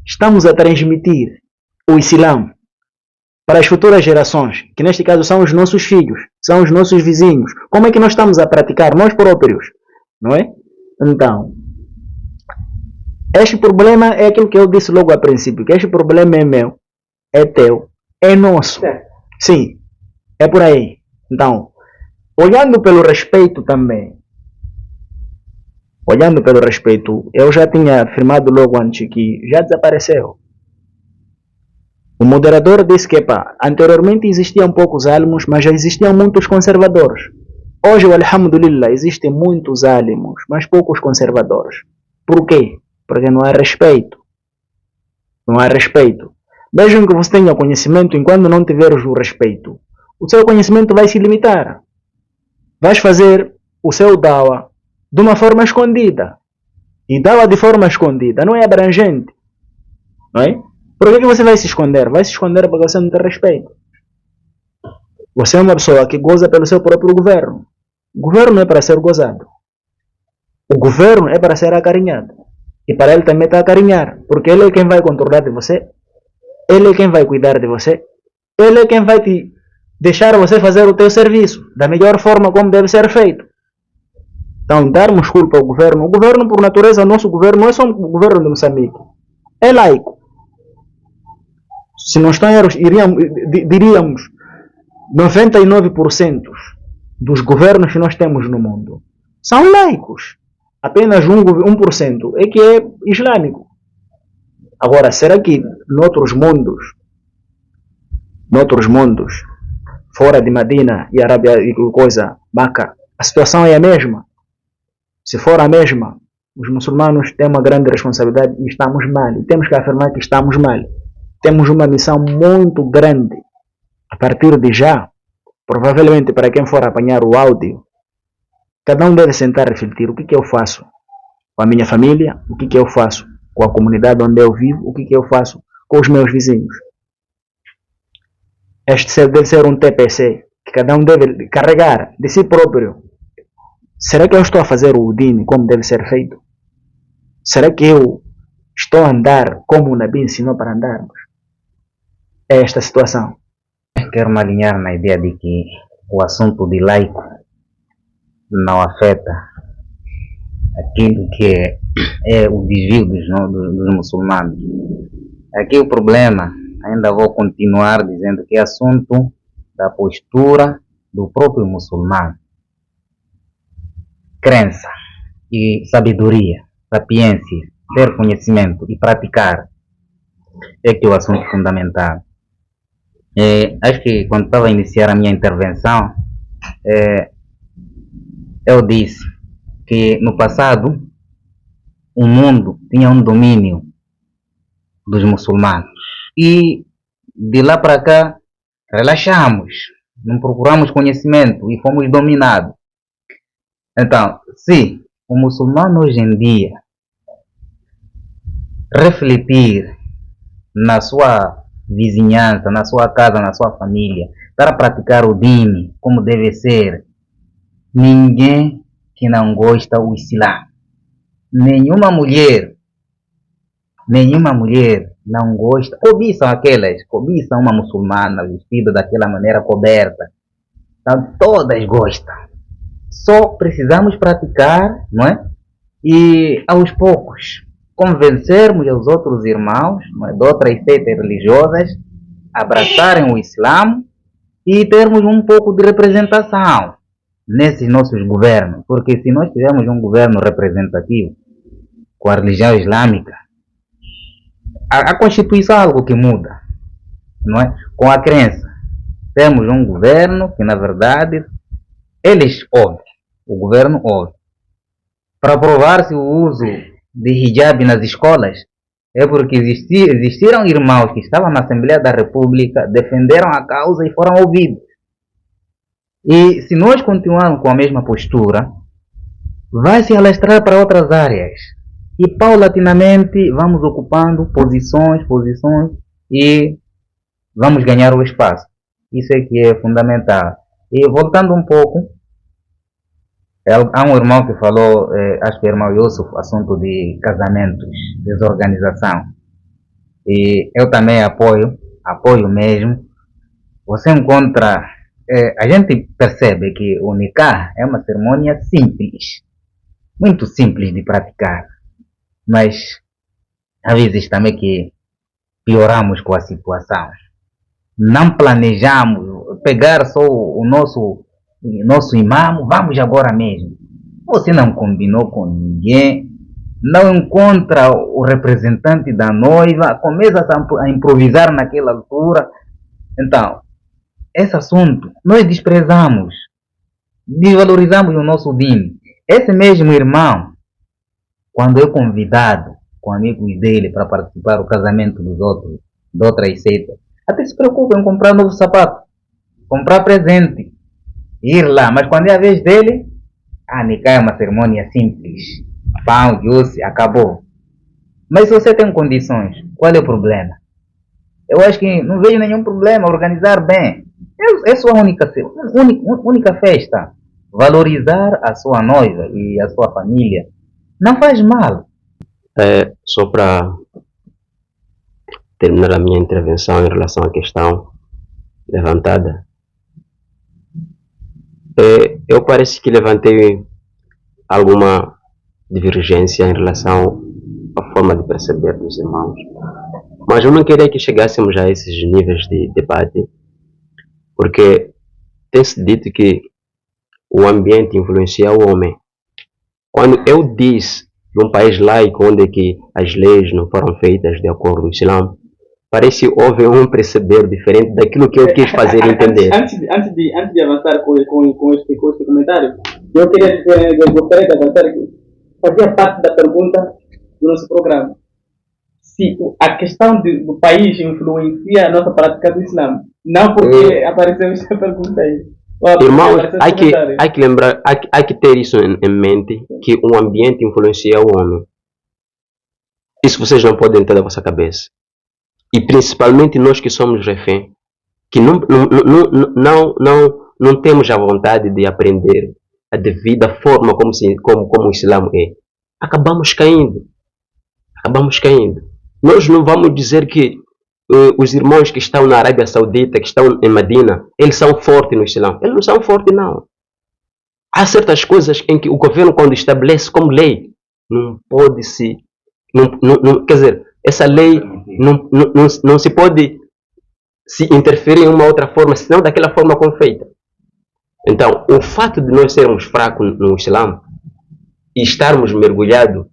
estamos a transmitir o Islã para as futuras gerações, que neste caso são os nossos filhos, são os nossos vizinhos? Como é que nós estamos a praticar nós próprios? Não é? Então, este problema é aquilo que eu disse logo a princípio, que este problema é meu, é teu, é nosso. Sim, é por aí. Então, olhando pelo respeito também, eu já tinha afirmado logo antes que já desapareceu. O moderador disse que, anteriormente existiam poucos álamos, mas já existiam muitos conservadores. Hoje, alhamdulillah, existem muitos álamos, mas poucos conservadores. Por quê? Porque não há respeito. Não há respeito. Vejam que você tenha conhecimento, enquanto não tiveres o respeito, o seu conhecimento vai se limitar. Vais fazer o seu dawa de uma forma escondida. E dawa de forma escondida não é abrangente. Não é? Por que você vai se esconder? Vai se esconder porque você não tem respeito. Você é uma pessoa que goza pelo seu próprio governo. O governo não é para ser gozado. O governo é para ser acarinhado. E para ele também está a acarinhar. Porque ele é quem vai controlar de você. Ele é quem vai cuidar de você. Ele é quem vai te deixar você fazer o teu serviço da melhor forma como deve ser feito. Então, darmos culpa ao governo. O governo, por natureza, nosso governo não é só o governo de Moçambique. É laico. Se não estão erros, diríamos 99% dos governos que nós temos no mundo são laicos. Apenas 1% é que é islâmico. Agora, será que noutros mundos, fora de Medina e Arábia e coisa, Meca, a situação é a mesma? Se for a mesma, os muçulmanos têm uma grande responsabilidade e estamos mal. E temos que afirmar que estamos mal. Temos uma missão muito grande. A partir de já, provavelmente para quem for apanhar o áudio, cada um deve sentar e refletir o que eu faço com a minha família, o que eu faço com a comunidade onde eu vivo, o que eu faço com os meus vizinhos. Este deve ser um TPC que cada um deve carregar de si próprio. Será que eu estou a fazer o dini como deve ser feito? Será que eu estou a andar como o Nabi ensinou para andarmos? É esta situação. Quero me alinhar na ideia de que o assunto de laico não afeta aquilo que é o desvio dos muçulmanos. Aqui o problema, ainda vou continuar dizendo que é assunto da postura do próprio muçulmano. Crença e sabedoria, sapiência, ter conhecimento e praticar é que é o assunto fundamental. Acho que quando estava a iniciar a minha intervenção, eu disse que no passado o mundo tinha um domínio dos muçulmanos e de lá para cá relaxamos, não procuramos conhecimento e fomos dominados. Então, se o muçulmano hoje em dia refletir na sua vizinhança, na sua casa, na sua família, para praticar o dini como deve ser, ninguém que não gosta do Islã, nenhuma mulher não gosta, cobiçam uma muçulmana vestida daquela maneira coberta. Então, todas gostam. Só precisamos praticar, não é? E aos poucos convencermos os outros irmãos, não é, de outras seitas religiosas a abraçarem o Islã e termos um pouco de representação nesses nossos governos. Porque se nós tivermos um governo representativo com a religião islâmica, a Constituição é algo que muda, não é? Com a crença, temos um governo que na verdade eles ouvem, o governo ouve. Para aprovar-se o uso de hijab nas escolas, é porque existiram irmãos que estavam na Assembleia da República, defenderam a causa e foram ouvidos. E se nós continuarmos com a mesma postura, vai se alastrar para outras áreas. E paulatinamente vamos ocupando posições e vamos ganhar o espaço. Isso é que é fundamental. E voltando um pouco, há um irmão que falou, acho que é o irmão Yusuf, assunto de casamentos, desorganização. E eu também apoio mesmo. Você encontra, a gente percebe que o nikah é uma cerimônia simples, muito simples de praticar. Mas, às vezes também que pioramos com a situação. Não planejamos pegar só o nosso imã, vamos agora mesmo. Você não combinou com ninguém, não encontra o representante da noiva, começa a improvisar naquela altura. Então, esse assunto nós desprezamos, desvalorizamos o nosso dino. Esse mesmo irmão, quando é convidado com amigos dele para participar do casamento dos outros, de outras seitas, até se preocupa em comprar novo sapato, comprar presente, ir lá. Mas quando é a vez dele, nikah é uma cerimônia simples. Pão, juice, acabou. Mas se você tem condições, qual é o problema? Eu acho que não vejo nenhum problema organizar bem. É sua única festa. Valorizar a sua noiva e a sua família Não faz mal. Só para terminar a minha intervenção em relação à questão levantada, eu parece que levantei alguma divergência em relação à forma de perceber dos irmãos, mas eu não queria que chegássemos a esses níveis de debate, porque tem-se dito que o ambiente influencia o homem. Quando eu disse num país laico onde que as leis não foram feitas de acordo com o Islã, parece que houve um perceber diferente daquilo que eu quis fazer entender. Antes de avançar com este comentário, eu gostaria de avançar aqui. Fazia parte da pergunta do nosso programa. Se a questão do país influencia a nossa prática do Islã. Não porque apareceu essa pergunta aí. Irmãos, há que lembrar, há que ter isso em mente, que o ambiente influencia o homem. Isso vocês não podem ter da vossa cabeça. E principalmente nós que somos refém, que não temos a vontade de aprender a devida forma como o Islã é. Acabamos caindo. Nós não vamos dizer que os irmãos que estão na Arábia Saudita, que estão em Medina, eles são fortes no Islã. Eles não são fortes, não. Há certas coisas em que o governo, quando estabelece como lei, não pode se... quer dizer, essa lei não se pode se interferir em uma outra forma, senão daquela forma como feita. Então, o fato de nós sermos fracos no Islã e estarmos mergulhados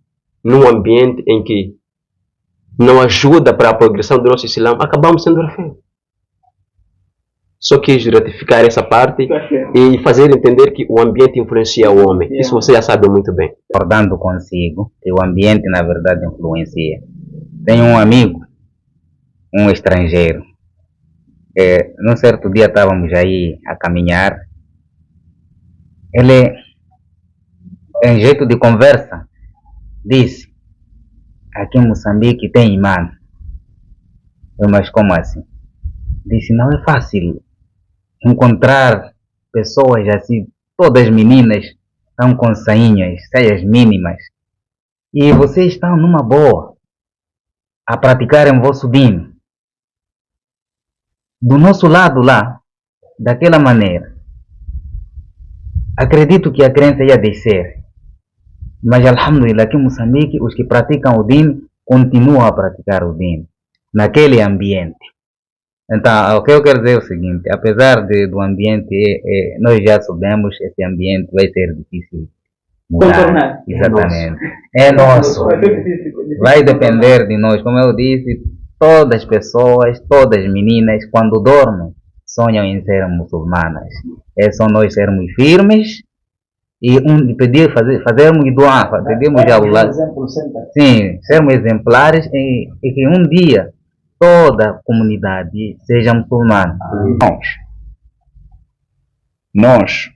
num ambiente em que não ajuda para a progressão do nosso Islã, acabamos sendo refém. Só quis ratificar essa parte e fazer entender que o ambiente influencia o homem. Isso você já sabe muito bem. Concordando consigo, que o ambiente na verdade influencia. Tenho um amigo, um estrangeiro. Num certo dia estávamos aí a caminhar. Ele, em jeito de conversa, disse: aqui em Moçambique tem imã. Mas como assim? Disse: não é fácil encontrar pessoas assim, todas meninas, estão com saias mínimas, e vocês estão numa boa a praticarem o vosso dino. Do nosso lado lá, daquela maneira, acredito que a crença ia descer. Mas, alhamdulillah, aqui em Moçambique, os que praticam o dino continuam a praticar o dino naquele ambiente. Então, o que eu quero dizer é o seguinte: apesar do ambiente, nós já sabemos que esse ambiente vai ser difícil mudar. Contornar. Exatamente. É nosso. Vai depender de nós. Como eu disse, todas as pessoas, todas as meninas, quando dormem, sonham em ser muçulmanas. É só nós sermos firmes e fazermos dua, pedimos a Allah, sim, sermos exemplares e que um dia toda a comunidade seja muçulmana. Nós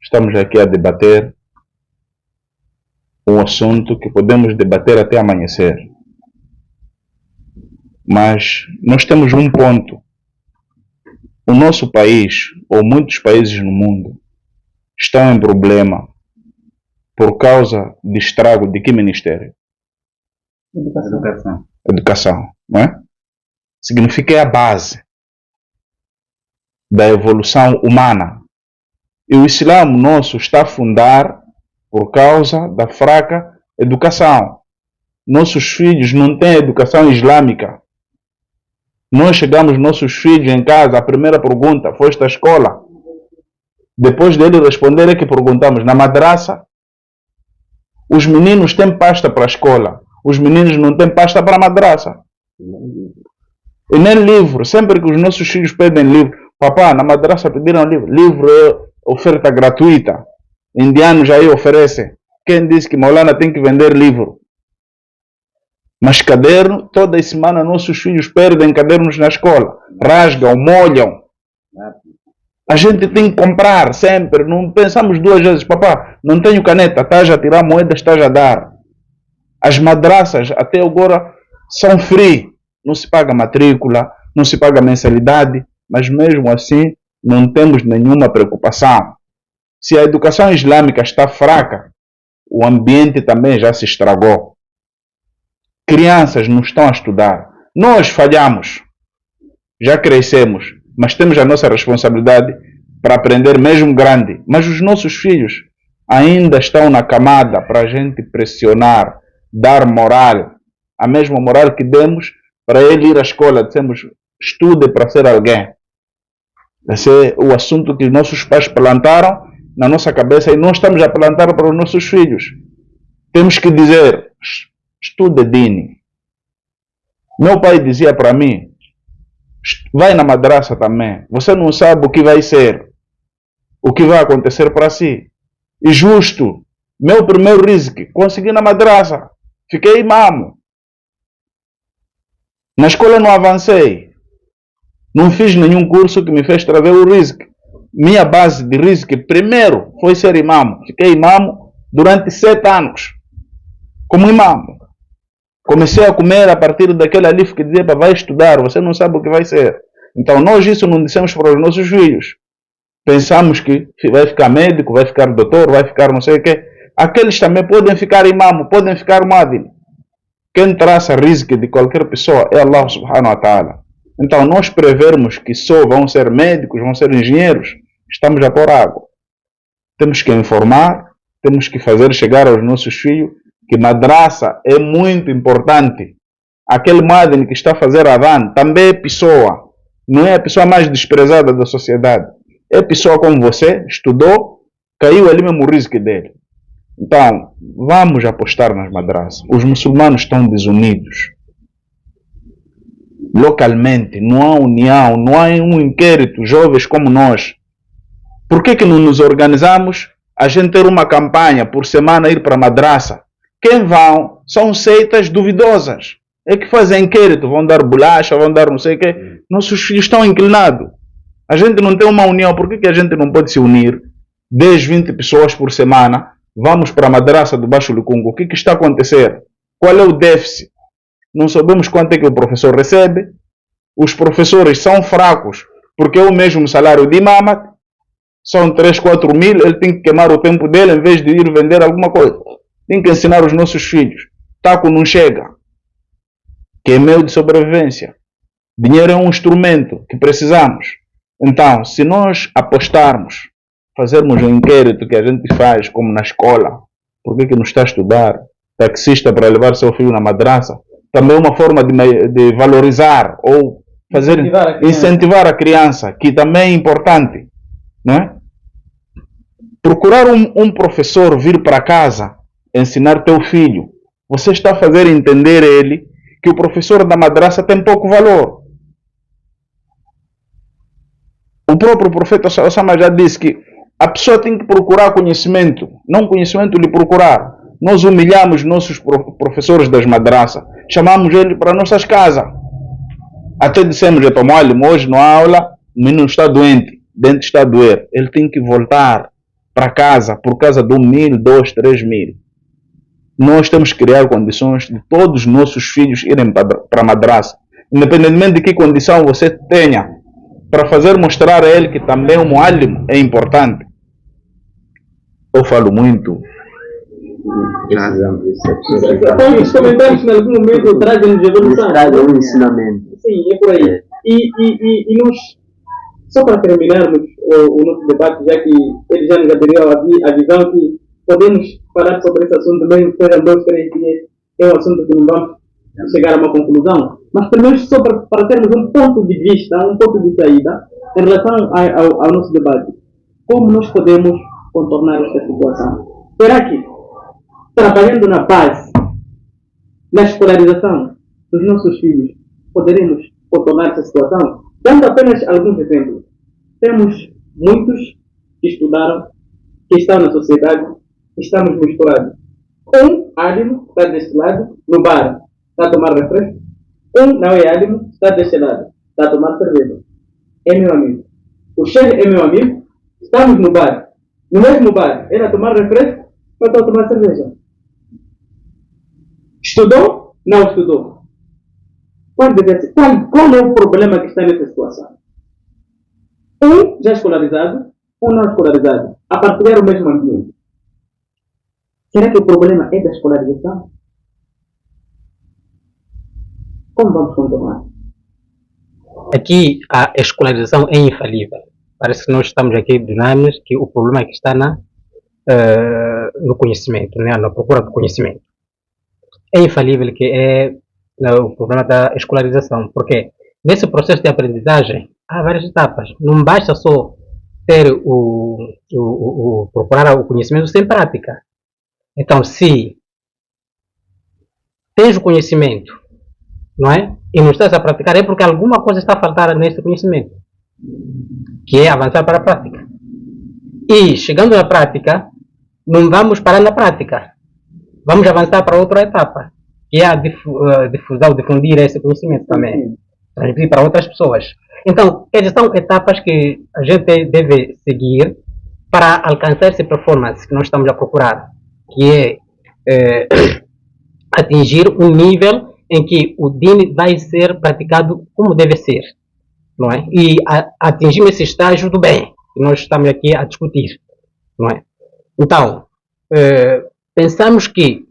estamos aqui a debater um assunto que podemos debater até amanhecer. Mas nós temos um ponto. O nosso país, ou muitos países no mundo, estão em problema por causa de estrago de que ministério? Educação, não é? Significa que é a base da evolução humana. E o Islã nosso está a fundar por causa da fraca educação. Nossos filhos não têm educação islâmica. Nós chegamos nossos filhos em casa, a primeira pergunta: foste à escola? Depois dele responder é que perguntamos: na madraça? Os meninos têm pasta para a escola, os meninos não têm pasta para a madraça. E nem livro. Sempre que os nossos filhos pedem livro: papá, na madraça pediram livro. Livro é oferta gratuita. Indianos aí oferecem. Quem disse que Maulana tem que vender livro? Mas caderno, toda semana nossos filhos perdem cadernos na escola. Rasgam, molham. A gente tem que comprar sempre. Não pensamos duas vezes: papá, não tenho caneta, estás a tirar moedas, estás a dar. As madraças até agora são free. Não se paga matrícula, não se paga mensalidade, mas mesmo assim não temos nenhuma preocupação. Se a educação islâmica está fraca, o ambiente também já se estragou. Crianças não estão a estudar. Nós falhamos, já crescemos, mas temos a nossa responsabilidade para aprender mesmo grande. Mas os nossos filhos ainda estão na camada para a gente pressionar, dar moral, a mesma moral que demos para ele ir à escola. Dissemos, estude para ser alguém. Esse é o assunto que nossos pais plantaram na nossa cabeça e nós estamos a plantar para os nossos filhos. Temos que dizer, estude dini. Meu pai dizia para mim, vai na madraça também. Você não sabe o que vai ser, o que vai acontecer para si. E justo, meu primeiro rizque, consegui na madraça. Fiquei imamo. Na escola não avancei. Não fiz nenhum curso que me fez trazer o rizque. Minha base de rizque primeiro foi ser imamo. Fiquei imamo durante 7 anos. Como imamo. Comecei a comer a partir daquele alívio que dizia, vai estudar, você não sabe o que vai ser. Então nós isso não dissemos para os nossos filhos. Pensamos que vai ficar médico, vai ficar doutor, vai ficar não sei o quê. Aqueles também podem ficar imamo, podem ficar muadhin. Quem traça rizque de qualquer pessoa é Allah subhanahu wa ta'ala. Então nós prevermos que só vão ser médicos, vão ser engenheiros, estamos a pôr água. Temos que informar, temos que fazer chegar aos nossos filhos que madraça é muito importante. Aquele muadhin que está a fazer adhan também é pessoa. Não é a pessoa mais desprezada da sociedade. É pessoa como você, estudou, caiu ali mesmo o rizque dele. Então, vamos apostar nas madraças. Os muçulmanos estão desunidos. Localmente, não há união, não há um inquérito, jovens como nós. Por que não nos organizamos a gente ter uma campanha por semana ir para a madraça? Quem vão são seitas duvidosas. É que fazem inquérito, vão dar bolacha, vão dar não sei o quê. Nossos filhos estão inclinados. A gente não tem uma união, por que a gente não pode se unir? 10, 20 pessoas por semana, vamos para a madraça do Baixo Licungo. O que está a acontecer? Qual é o déficit? Não sabemos quanto é que o professor recebe. Os professores são fracos, porque é o mesmo salário de imam, são 3, 4 mil, ele tem que queimar o tempo dele em vez de ir vender alguma coisa. Tem que ensinar os nossos filhos. Taco não chega, que é meio de sobrevivência. Dinheiro é um instrumento que precisamos. Então, se nós apostarmos, fazermos um inquérito que a gente faz, como na escola, por que não está a estudar, taxista para levar seu filho na madraça, também é uma forma de valorizar ou fazer, incentivar a criança, que também é importante. Não é? Procurar um professor vir para casa ensinar teu filho, você está a fazer entender ele que o professor da madraça tem pouco valor. O próprio profeta Osama já disse que a pessoa tem que procurar conhecimento, não conhecimento lhe procurar. Nós humilhamos nossos professores das madraças, chamamos ele para nossas casas. Até dissemos, hoje não há aula, o menino está doente, dente está a doer. Ele tem que voltar para casa por causa de 1 mil, 2, 3 mil. Nós temos que criar condições de todos os nossos filhos irem para a madraça, independentemente de que condição você tenha, para fazer mostrar a ele que também o muallim é importante. Eu falo muito. Então, os comentários, em algum momento, trazem-nos evolução. Trazem um ensinamento. Sim, é por aí. E nós, só para terminarmos o nosso debate, já que ele já nos aderiu a visão que podemos falar sobre esse assunto, mesmo que sejam 2, 3 dias, é um assunto que não vamos chegar a uma conclusão. Mas, primeiro, só para termos um ponto de vista, um ponto de saída, em relação ao nosso debate, como nós podemos contornar esta situação? Será que, trabalhando na base, na escolarização dos nossos filhos, poderemos contornar essa situação? Dando apenas alguns exemplos. Temos muitos que estudaram, que estão na sociedade, estamos misturados. Um álimo está deste lado, no bar, está a tomar refresco. Um não é álimo, está deste lado, está a tomar cerveja. É meu amigo. O chefe é meu amigo, estamos no bar. No mesmo bar, ele a tomar refresco, eu estou a tomar cerveja. Estudou? Não estudou. Qual é o problema que está nessa situação? Um já escolarizado, um não escolarizado, a partilhar o mesmo ambiente. Será que o problema é da escolarização? Como vamos controlar? Aqui a escolarização é infalível. Parece que nós estamos aqui unânimes que o problema é que está no conhecimento, né? Na procura do conhecimento. É infalível que é o problema da escolarização, porque nesse processo de aprendizagem há várias etapas. Não basta só ter procurar o conhecimento sem prática. Então, se tens o conhecimento, não é? E não estás a praticar, é porque alguma coisa está a faltar nesse conhecimento, que é avançar para a prática. E chegando na prática, não vamos parar na prática. Vamos avançar para outra etapa, que é a difusão, difundir esse conhecimento também, transmitir para outras pessoas. Então, são etapas que a gente deve seguir para alcançar essa performance que nós estamos a procurar, que é atingir um nível em que o DIN vai ser praticado como deve ser, não é? E atingir esse estágio do bem, que nós estamos aqui a discutir, não é? Então, pensamos que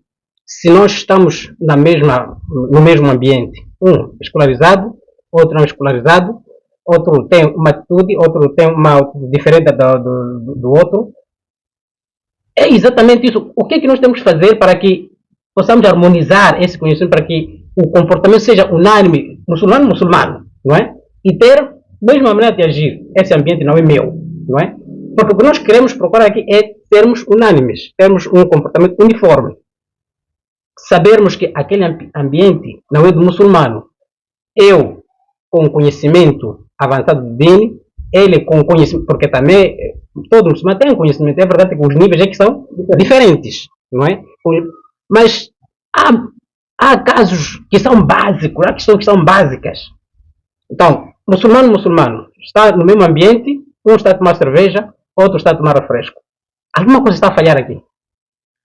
se nós estamos no mesmo ambiente, um escolarizado, outro não escolarizado, outro tem uma atitude, outro tem uma atitude diferente do outro, é exatamente isso. O que é que nós temos que fazer para que possamos harmonizar esse conhecimento, para que o comportamento seja unânime, muçulmano, não é? E ter a mesma maneira de agir. Esse ambiente não é meu, não é? Porque o que nós queremos procurar aqui é sermos unânimes, termos um comportamento uniforme. Sabermos que aquele ambiente não é do muçulmano. Eu, com conhecimento avançado do DIN, ele com conhecimento, porque também todo muçulmano tem conhecimento, é verdade que os níveis é que são diferentes, não é? Mas há casos que são básicos, há questões que são básicas. Então, muçulmano, está no mesmo ambiente, um está a tomar cerveja, outro está a tomar refresco. Alguma coisa está a falhar aqui.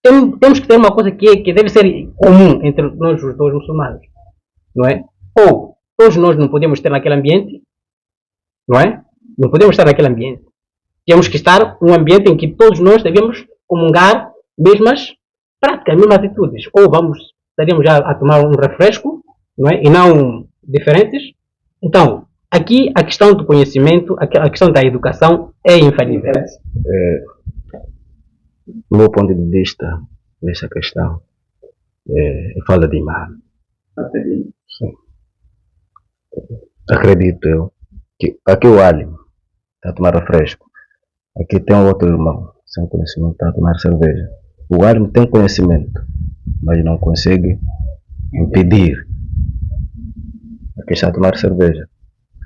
Temos que ter uma coisa que deve ser comum entre nós os dois muçulmanos, não é? Ou todos nós não podemos estar naquele ambiente, não é? Não podemos estar naquele ambiente. Temos que estar num ambiente em que todos nós devemos comungar mesmas práticas, mesmas atitudes. Ou estaríamos já a tomar um refresco, não é? E não diferentes. Então, aqui a questão do conhecimento, a questão da educação é infalível. Do meu ponto de vista, nessa questão, fala de imã. Acredito eu que aqui o alim está a tomar refresco, aqui tem outro irmão sem conhecimento está a tomar cerveja. O alim tem conhecimento, mas não consegue impedir aqui está a tomar cerveja.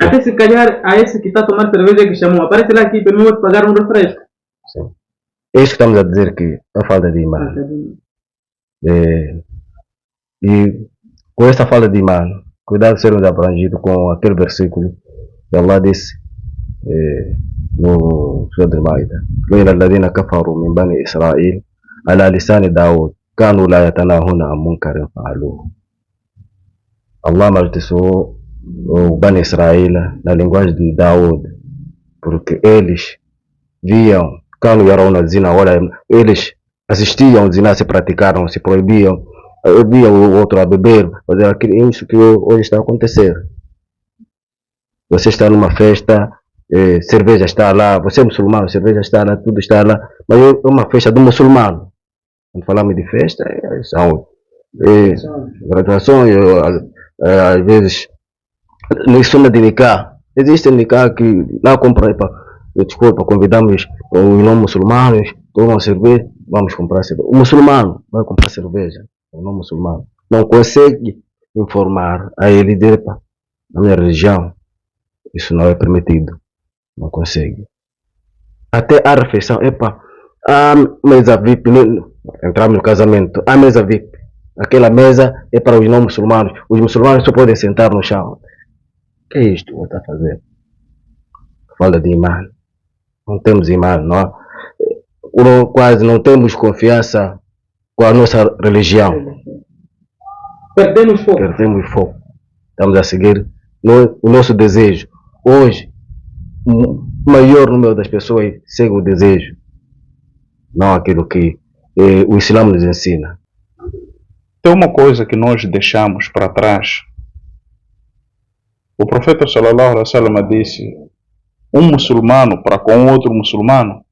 Até se calhar a esse que está a tomar cerveja que chamou, aparece lá aqui para mim pagar um refresco. Sim. É isso que estamos a dizer, que a falta de imã. E com essa falta de imã, cuidado de sermos abrangidos com aquele versículo que Allah disse no Surah Al-Maida: لَوْلَا الَّذِينَ كَفَرُوا مِنْ بَنِي إِسْرَائِيلَ عَلَى لِسَانِ دَاوُودَ كَانُوا لَا يَتَنَاهَوْنَ عَنْ مُنكَرٍ فَعَلُوهُ. Allah amaldiçoou o Bani Israel na linguagem de Daud, porque eles viam, eles assistiam ao zina, se praticaram, se proibiam, proibiam o outro a beber, fazer aquilo, isso que hoje está a acontecer. Você está numa festa, cerveja está lá, você é muçulmano, cerveja está lá, tudo está lá, mas é uma festa do muçulmano. Quando falamos de festa, são graduações, às vezes, no Sunna de Nikah, existe Nikah que lá compra, desculpa, convidamos os não muçulmanos, tomam cerveja, vamos comprar cerveja. O muçulmano vai comprar cerveja, o não muçulmano não consegue informar a ele dizer, na minha religião, isso não é permitido, não consegue. Até a refeição, a mesa VIP, entramos no casamento, a mesa VIP, aquela mesa é para os não muçulmanos, os muçulmanos só podem sentar no chão. O que é isto que está a fazer? Fala de imã. Não temos imã, não? Quase não temos confiança com a nossa religião. Perdemos foco. Perdemos foco. Estamos a seguir o nosso desejo. Hoje, o maior número das pessoas segue o desejo, não aquilo que o Islã nos ensina. Tem uma coisa que nós deixamos para trás. O profeta sallallahu alaihi wasallam disse: um muçulmano para com outro muçulmano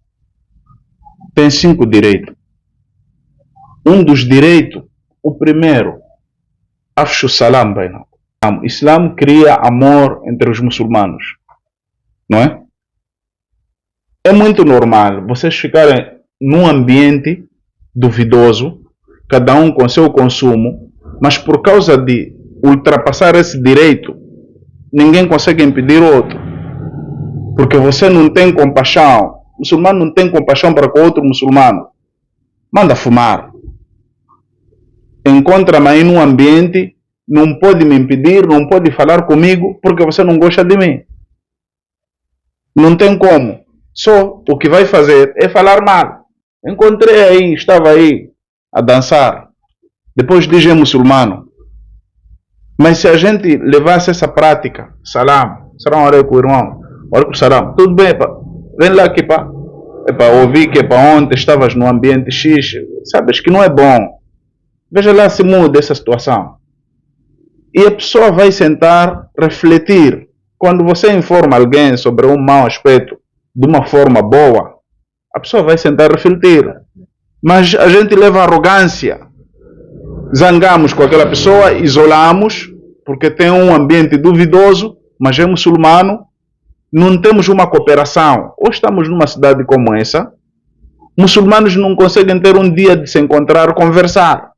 tem 5 direitos. Um dos direitos, o primeiro, afshu salam bainahum. O Islã cria amor entre os muçulmanos, não é? É muito normal vocês ficarem num ambiente duvidoso, cada um com seu consumo, mas por causa de ultrapassar esse direito, ninguém consegue impedir o outro. Porque você não tem compaixão, o muçulmano não tem compaixão para com outro muçulmano. Manda fumar. Encontra-me aí num ambiente, não pode me impedir, não pode falar comigo porque você não gosta de mim. Não tem como. Só o que vai fazer é falar mal. Encontrei aí, estava aí a dançar. Depois diz é muçulmano. Mas se a gente levasse essa prática, salam alaikum, irmão, alaikum salam, tudo bem, pá, vem lá aqui, pá. Ouvi que ontem estavas no ambiente X, sabes que não é bom. Veja lá se muda essa situação. E a pessoa vai sentar, refletir. Quando você informa alguém sobre um mau aspecto de uma forma boa, a pessoa vai sentar, refletir. Mas a gente leva arrogância. Zangamos com aquela pessoa, isolamos, porque tem um ambiente duvidoso, mas é muçulmano, não temos uma cooperação. Ou estamos numa cidade como essa, muçulmanos não conseguem ter um dia de se encontrar, conversar.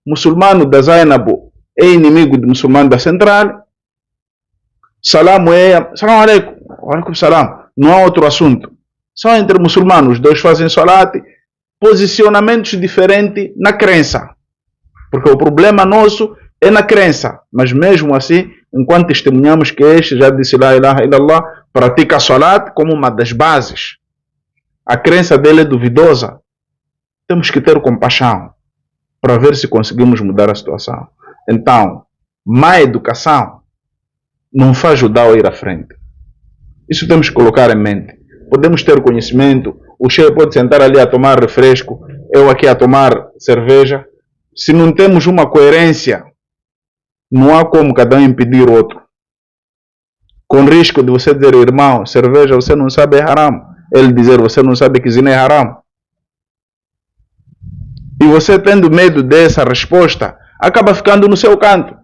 Muçulmano da Zainabu é inimigo do muçulmano da Central. Salam alaikum, salam. Não há outro assunto. Só entre muçulmanos, os dois fazem salat, posicionamentos diferentes na crença. Porque o problema nosso é na crença. Mas mesmo assim, enquanto testemunhamos que este já disse la ilaha illallah, pratica salat como uma das bases, a crença dele é duvidosa, temos que ter compaixão para ver se conseguimos mudar a situação. Então, má educação não faz ajudar a ir à frente. Isso temos que colocar em mente. Podemos ter conhecimento, o chefe pode sentar ali a tomar refresco, eu aqui a tomar cerveja. Se não temos uma coerência, não há como cada um impedir o outro. Com risco de você dizer, irmão, cerveja você não sabe é haram. Ele dizer, você não sabe que zina é haram. E você tendo medo dessa resposta, acaba ficando no seu canto.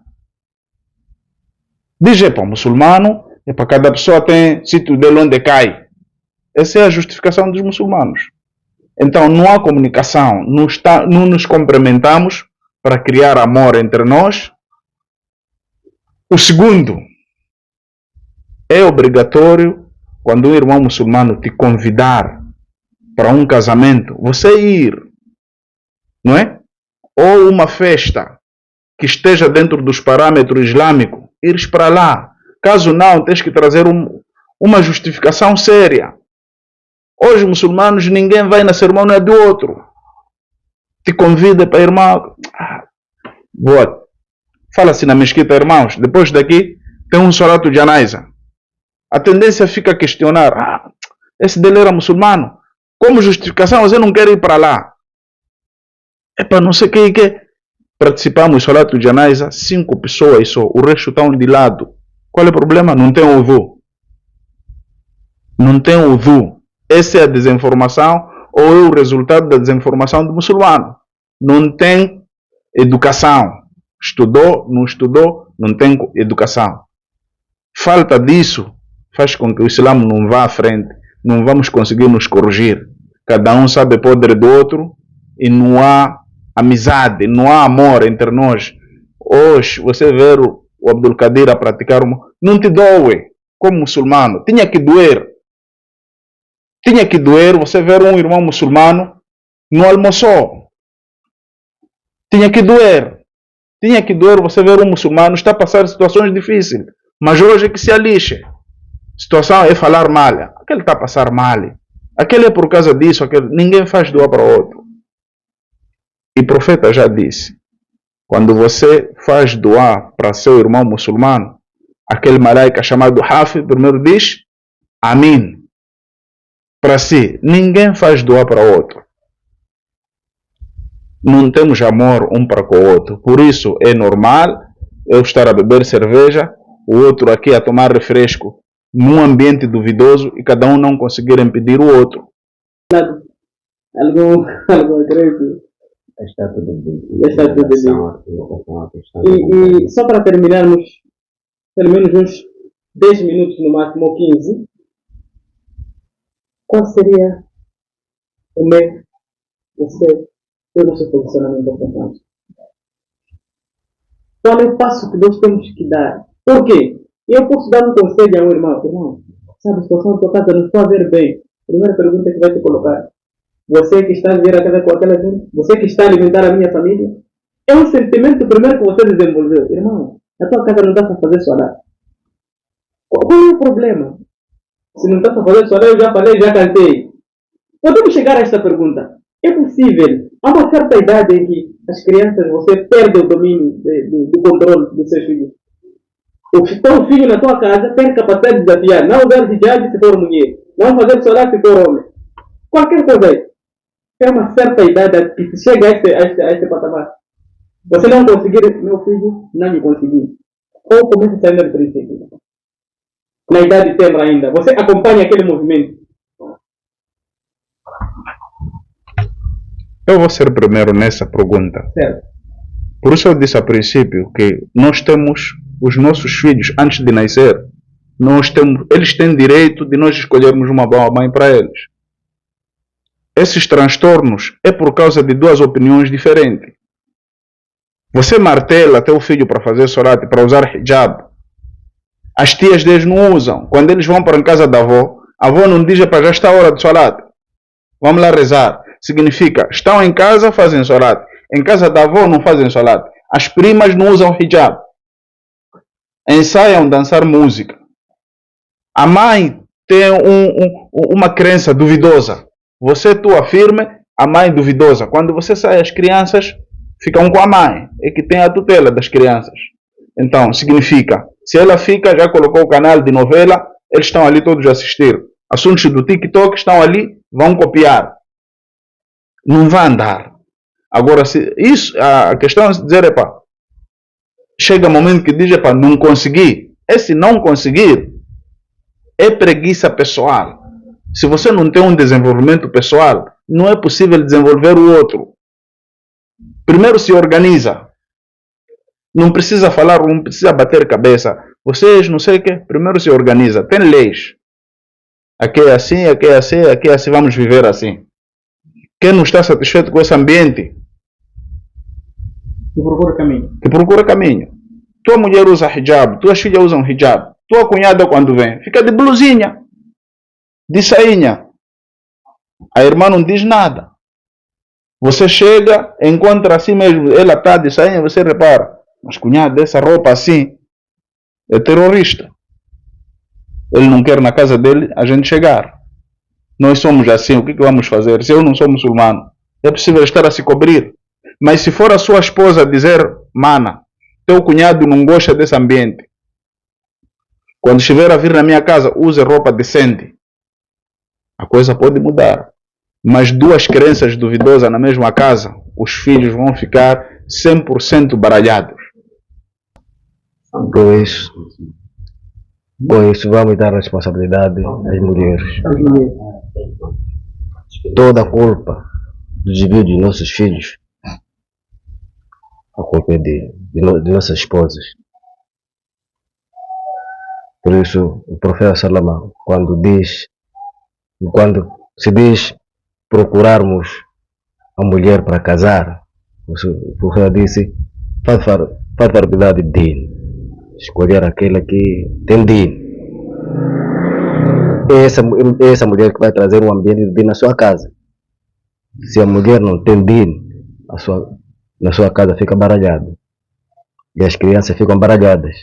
Diz, para o muçulmano, para cada pessoa tem sítio dele onde cai. Essa é a justificação dos muçulmanos. Então não há comunicação, não nos cumprimentamos para criar amor entre nós. O segundo, é obrigatório quando um irmão muçulmano te convidar para um casamento, você ir, não é? Ou uma festa que esteja dentro dos parâmetros islâmicos, ires para lá. Caso não, tens que trazer uma justificação séria. Hoje, muçulmanos, ninguém vai na cerimônia do outro. Te convida para irmão. Boa. Fala-se na mesquita, irmãos. Depois daqui, tem um salato de janaza. A tendência fica a questionar. Esse dele era muçulmano. Como justificação, você não quer ir para lá. É para não sei o que. Participamos do salato de janaza, 5 pessoas só. O resto estão de lado. Qual é o problema? Não tem wudu. Não tem wudu. Essa é a desinformação ou é o resultado da desinformação do muçulmano. Não tem educação. Estudou, não tem educação. Falta disso faz com que o Islã não vá à frente. Não vamos conseguir nos corrigir. Cada um sabe podre do outro e não há amizade, não há amor entre nós. Hoje, você vê o Abdul Qadir a praticar não te doe como muçulmano. Tinha que doer. Tinha que doer você ver um irmão muçulmano não almoçou. Tinha que doer. Tinha que doer você ver um muçulmano está a passar situações difíceis. Mas hoje é que se alixe. Situação é falar mal. Aquele está a passar mal. Aquele é por causa disso. Aquele... Ninguém faz doar para o outro. E o profeta já disse. Quando você faz doar para seu irmão muçulmano, aquele malaika chamado Hafi, primeiro diz, Amin. Para si, ninguém faz doar para o outro. não temos amor um para com o outro. Por isso é normal eu estar a beber cerveja, o outro aqui a tomar refresco, num ambiente duvidoso e cada um não conseguir impedir o outro. Algo acresce. Está tudo bem. Está tudo bem. E só para terminarmos, pelo menos uns 10 minutos no máximo, ou 15, qual seria o meu, você, o nosso posicionamento importante? Qual é o passo que nós temos que dar? Por quê? Eu posso dar um conselho a um irmão. Irmão, sabe, a situação da tua casa não está a ver bem. Primeira pergunta que vai te colocar. Você que está a viver a casa com aquela gente, você que está a alimentar a minha família, é um sentimento primeiro que você desenvolveu. Irmão, a tua casa não está a fazer solar. Qual é o problema? Se não está a fazer solar, eu já falei, já cantei. Podemos chegar a esta pergunta. É possível. Há uma certa idade em que as crianças, você perde o domínio do controle dos seus filhos. O teu filho na tua casa tem capacidade de desafiar. Não usar hijab se for mulher. Não fazer solar se for homem. Qualquer coisa aí. Tem uma certa idade que se chega a este patamar. Você não conseguir, meu filho, não me conseguir. Ou começa saindo do princípio. Na idade tenra ainda. Você acompanha aquele movimento. Eu vou ser primeiro nessa pergunta. Certo. Por isso eu disse a princípio que nós temos os nossos filhos antes de nascer. Eles têm direito de nós escolhermos uma boa mãe para eles. Esses transtornos é por causa de duas opiniões diferentes. Você martela teu filho para fazer solat, para usar hijab. As tias deles não usam. Quando eles vão para a casa da avó, a avó não diz para já está a hora de solat. Vamos lá rezar. Significa, estão em casa, fazem solat. Em casa da avó não fazem solat. As primas não usam hijab. Ensaiam dançar música. A mãe tem uma crença duvidosa. Você, tu afirme, a mãe duvidosa. Quando você sai, as crianças ficam com a mãe. É que tem a tutela das crianças. Então, significa, se ela fica, já colocou o canal de novela, eles estão ali todos a assistir. Assuntos do TikTok estão ali, vão copiar. Não vai andar. Agora, a questão é dizer, chega um momento que diz, não consegui. Esse não conseguir é preguiça pessoal. Se você não tem um desenvolvimento pessoal, não é possível desenvolver o outro. Primeiro se organiza. Não precisa falar, não precisa bater cabeça. Vocês não sei o que, primeiro se organiza. Tem leis. Aqui é assim, aqui é assim, aqui é assim, vamos viver assim. Quem não está satisfeito com esse ambiente, que procura caminho. Que procura caminho. Tua mulher usa hijab, tuas filhas usam hijab. Tua cunhada quando vem, fica de blusinha, de sainha. A irmã não diz nada. Você chega, encontra assim mesmo, ela está de sainha, você repara. Mas cunhada, essa roupa assim, é terrorista. Ele não quer na casa dele a gente chegar. Nós somos assim, o que vamos fazer? Se eu não sou muçulmano, é possível estar a se cobrir. Mas se for a sua esposa dizer, mana, teu cunhado não gosta desse ambiente. Quando estiver a vir na minha casa, use roupa decente. A coisa pode mudar. Mas duas crenças duvidosas na mesma casa, os filhos vão ficar 100% baralhados. Com isso vamos dar responsabilidade às mulheres. Toda a culpa do desvio de nossos filhos, a culpa é de nossas esposas. Por isso o profeta Salomão, quando se diz procurarmos a mulher para casar, o profeta disse, faz faculdade de din, escolher aquela que tem din. Essa mulher que vai trazer um ambiente de din na sua casa. Se a mulher não tem din, na sua casa fica baralhada. E as crianças ficam baralhadas.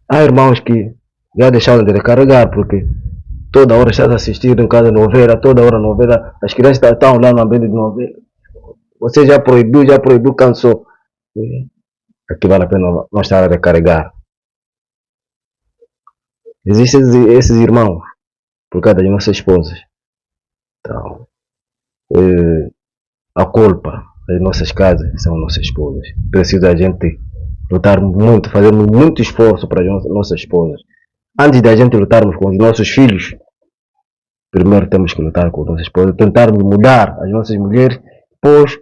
Há irmãos que já deixaram de recarregar porque toda hora estás assistindo em casa novela, toda hora novela, as crianças estão lá no ambiente de novela. Você já proibiu, cansou. Aqui vale a pena não estar a recarregar. Existem esses irmãos por causa de nossas esposas. Então, a culpa das nossas casas são nossas esposas. Precisa a gente lutar muito, fazermos muito esforço para as nossas esposas. Antes da gente lutarmos com os nossos filhos, primeiro temos que lutar com as nossas esposas, tentarmos mudar as nossas mulheres, depois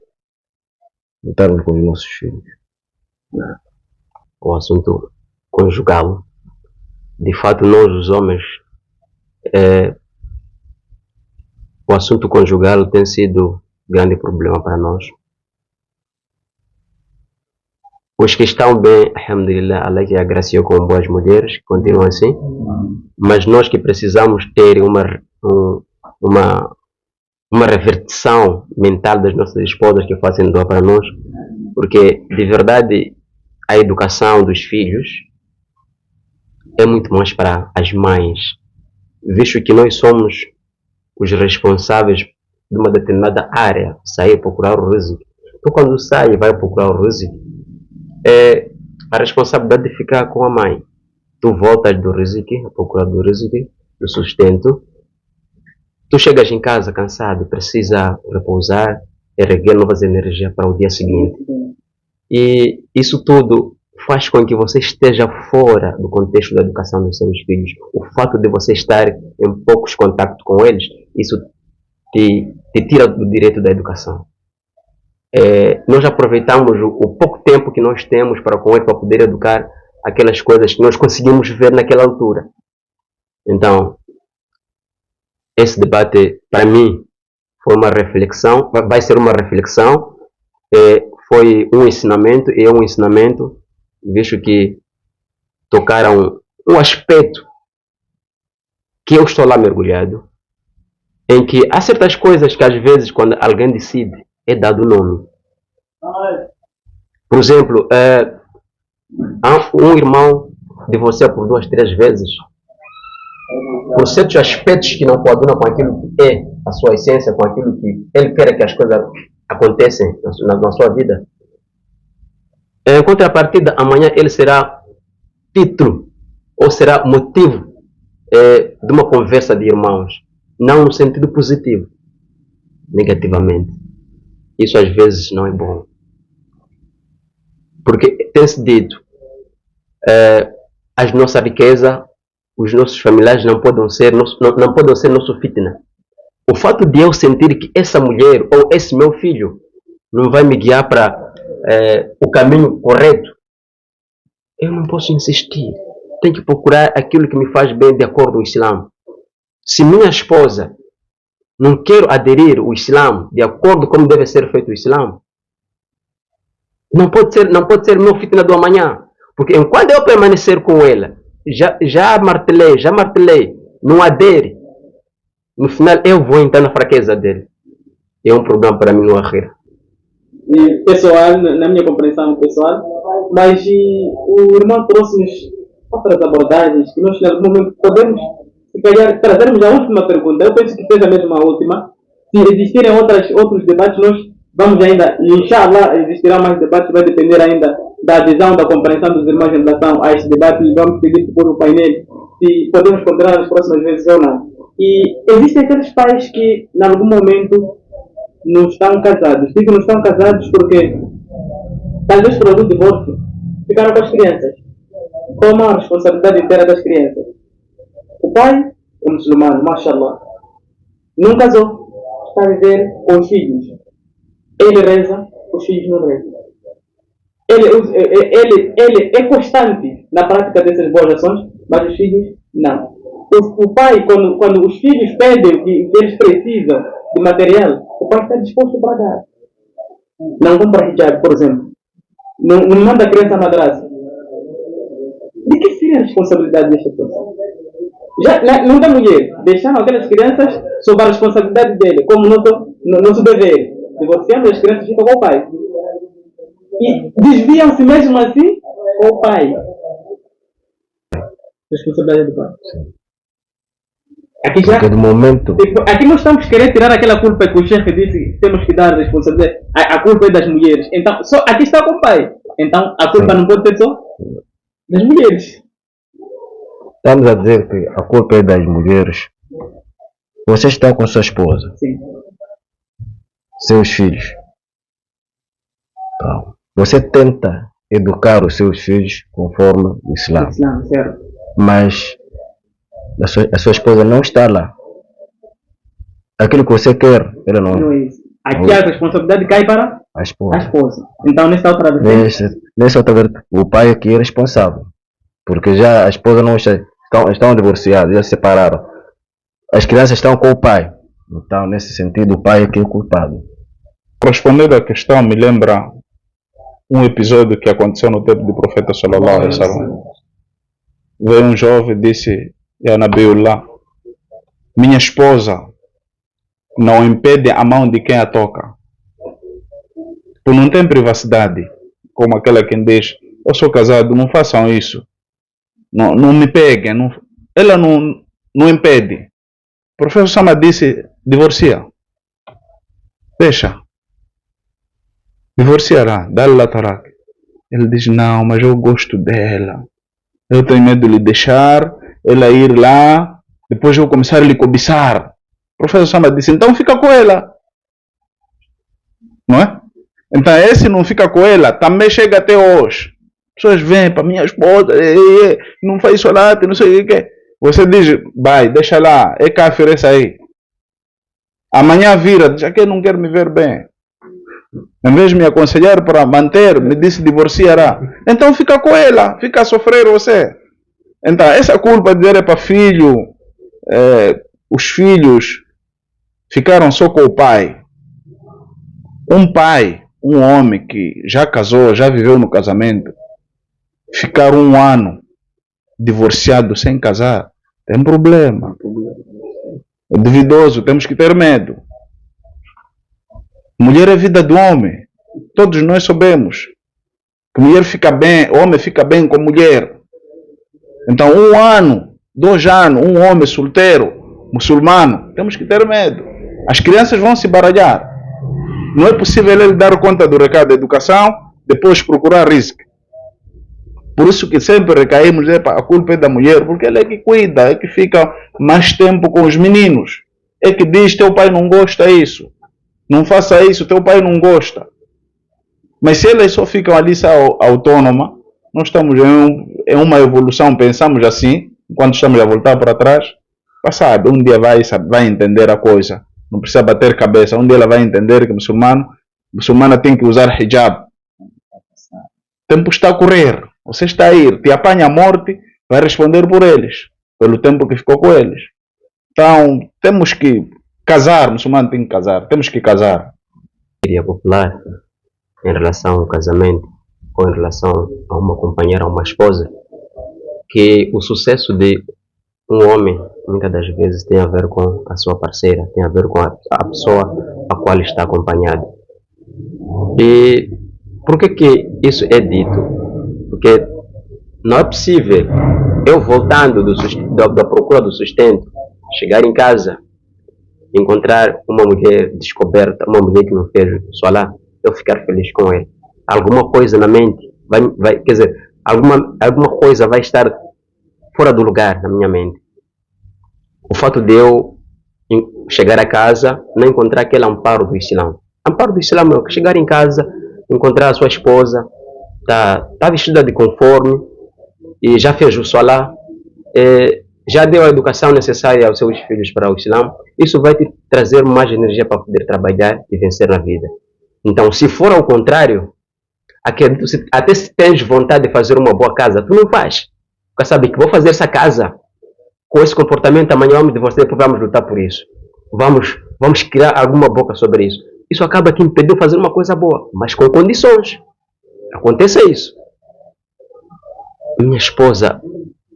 lutarmos com os nossos filhos. O assunto conjugal, de fato nós os homens, o assunto conjugal tem sido grande problema para nós. Os que estão bem, alhamdulillah, Allah que agraciou com boas mulheres, que continuam assim, mas nós que precisamos ter uma revertição mental das nossas esposas que fazem doa para nós, porque de verdade a educação dos filhos é muito mais para as mães, visto que nós somos os responsáveis de uma determinada área, sair procurar o rizq. Então quando sai e vai procurar o rizq, a responsabilidade de ficar com a mãe. Tu voltas do rizq, a procurar do rizq, do sustento. Tu chegas em casa cansado, precisa repousar, erguer novas energias para o dia seguinte. E isso tudo faz com que você esteja fora do contexto da educação dos seus filhos. O fato de você estar em poucos contactos com eles, isso te tira do direito da educação. Nós aproveitamos o pouco tempo que nós temos para com ele, para poder educar aquelas coisas que nós conseguimos ver naquela altura. Então, esse debate, para mim, foi uma reflexão, vai ser uma reflexão, foi um ensinamento, e é um ensinamento, visto que tocaram um aspecto que eu estou lá mergulhado, em que há certas coisas que às vezes quando alguém decide é dado nome. Por exemplo, há um irmão divorcia por 2, 3 vezes, por certos aspectos que não coadunam com aquilo que é a sua essência, com aquilo que ele quer que as coisas aconteçam na sua vida. Em contrapartida, amanhã ele será título ou será motivo de uma conversa de irmãos, não no sentido positivo, negativamente. Isso às vezes não é bom, porque tem-se dito, a nossa riqueza, os nossos familiares não podem ser nosso fitna. O fato de eu sentir que essa mulher ou esse meu filho não vai me guiar para o caminho correto, eu não posso insistir. Tenho que procurar aquilo que me faz bem de acordo com o Islã. Se minha esposa não quer aderir ao Islã de acordo com como deve ser feito o Islã, não pode ser meu fitna do amanhã. Porque enquanto eu permanecer com ela, já martelei, não adere, no final eu vou entrar na fraqueza dele. É um problema para mim no akhira. E pessoal, na minha compreensão pessoal, mas o irmão trouxe-nos outras abordagens que nós, em algum momento, podemos, se calhar, trazermos a última pergunta. Eu penso que seja mesmo a última. Se existirem outros debates, nós vamos ainda, inshallah, existirão mais debates, vai depender ainda da adesão, da compreensão dos irmãos em relação a este debate, e vamos pedir por o painel se podemos continuar nas próximas vezes ou não. E existem aqueles pais que, em algum momento, não estão casados. Digo não estão casados porque, talvez por algum divórcio, ficaram com as crianças. Tomam a responsabilidade inteira das crianças. O pai é muçulmano, mashallah. Não casou, está a viver com os filhos. Ele reza, os filhos não rezam. Ele é constante na prática dessas boas ações, mas os filhos não. O pai, quando os filhos pedem o que eles precisam de material, o pai está disposto para dar. Não compra hijab, por exemplo. Não manda a criança à madraça. De que seria a responsabilidade desta pessoa? Não da mulher. Deixando aquelas crianças sob a responsabilidade dele, como nosso dever. Divorciando as crianças ficam com o pai. E desviam-se mesmo assim com o pai. Responsabilidade do pai. Sim. Aqui já, porque do momento, aqui nós estamos querendo tirar aquela culpa que o chefe disse que temos que dar responsabilidade. A culpa é das mulheres. Então, só aqui está com o pai. Então, a culpa não pode ser só das mulheres. estamos a dizer que a culpa é das mulheres. Você está com sua esposa, Sim. seus filhos. Então, você tenta educar os seus filhos conforme o Islã, Islã, certo? mas a sua esposa não está lá. Aquilo que você quer, ela Não não é isso. Aqui a responsabilidade cai para a a esposa. esposa. Então, nessa outra vez, Nessa outra vertente, o pai aqui é responsável, porque já a esposa não estão divorciados, já se separaram. As crianças estão com o pai, então nesse sentido o pai é que é o culpado. Respondendo à questão, me lembra um episódio que aconteceu no tempo do profeta sallallahu alaihi wasallam. Veio um jovem e disse: "Ya Nabiullah, minha esposa não impede a mão de quem a toca. Tu não tem privacidade, como aquela que diz: eu sou casado, não façam isso. Não me peguem." Ela não impede. O professor Sama disse: divorcia. Deixa. Divorciará, dá-lhe lá taraque. Ele diz: não, mas eu gosto dela. Eu tenho medo de lhe deixar, ela ir lá, depois eu começar a lhe cobiçar. O professor Sama disse: então fica com ela. Não é? Então esse não fica com ela, também chega até hoje. As pessoas vêm para minha esposa, não faz solate, não sei o que. Você diz: vai, deixa lá, é kafir essa aí. Amanhã vira, já que não quer me ver bem. Em vez de me aconselhar para manter, me disse: divorciará. Então fica com ela, fica a sofrer você. Então essa culpa de dizer é para filho, os filhos ficaram só com o pai. Um pai, um homem que já casou, já viveu no casamento, ficar um ano divorciado sem casar, tem problema. É duvidoso, temos que ter medo. Mulher é vida do homem. Todos nós sabemos que mulher fica bem, homem fica bem com mulher. Então, 1 ano, 2 anos, um homem solteiro, muçulmano, temos que ter medo. As crianças vão se baralhar. Não é possível ele dar conta do recado da educação, depois procurar risco. Por isso que sempre recaímos, a culpa é da mulher, porque ela é que cuida, é que fica mais tempo com os meninos. É que diz: teu pai não gosta disso. Não faça isso, teu pai não gosta. Mas se elas só ficam ali autônomas, nós estamos em uma evolução, pensamos assim, quando estamos a voltar para trás, sabe, um dia vai entender a coisa. Não precisa bater cabeça. Um dia ela vai entender que muçulmana tem que usar hijab. O tempo está a correr. Você está a ir, te apanha a morte, vai responder por eles, pelo tempo que ficou com eles. Então, temos que casar, muçulmano tem que casar, temos que casar. Queria popular em relação ao casamento, ou em relação a uma companheira, a uma esposa, que o sucesso de um homem, muitas das vezes, tem a ver com a sua parceira, tem a ver com a pessoa a qual está acompanhado. E por que isso é dito? Porque não é possível eu, voltando da procura do sustento, chegar em casa, encontrar uma mulher descoberta, uma mulher que não fez solá, eu ficar feliz com ela. Alguma coisa na mente quer dizer, alguma coisa vai estar fora do lugar na minha mente. O fato de eu chegar a casa, não encontrar aquele amparo do Islã. Amparo do Islã é chegar em casa, encontrar a sua esposa, tá vestida de conforme, e já fez o solá, já deu a educação necessária aos seus filhos para o Islã. Isso vai te trazer mais energia para poder trabalhar e vencer na vida. Então, se for ao contrário, até se tens vontade de fazer uma boa casa, tu não faz. Porque sabe que vou fazer essa casa com esse comportamento, amanhã vamos divorciar, depois vamos lutar por isso. Vamos criar alguma boca sobre isso. Isso acaba que impediu fazer uma coisa boa, mas com condições. Acontece isso. Minha esposa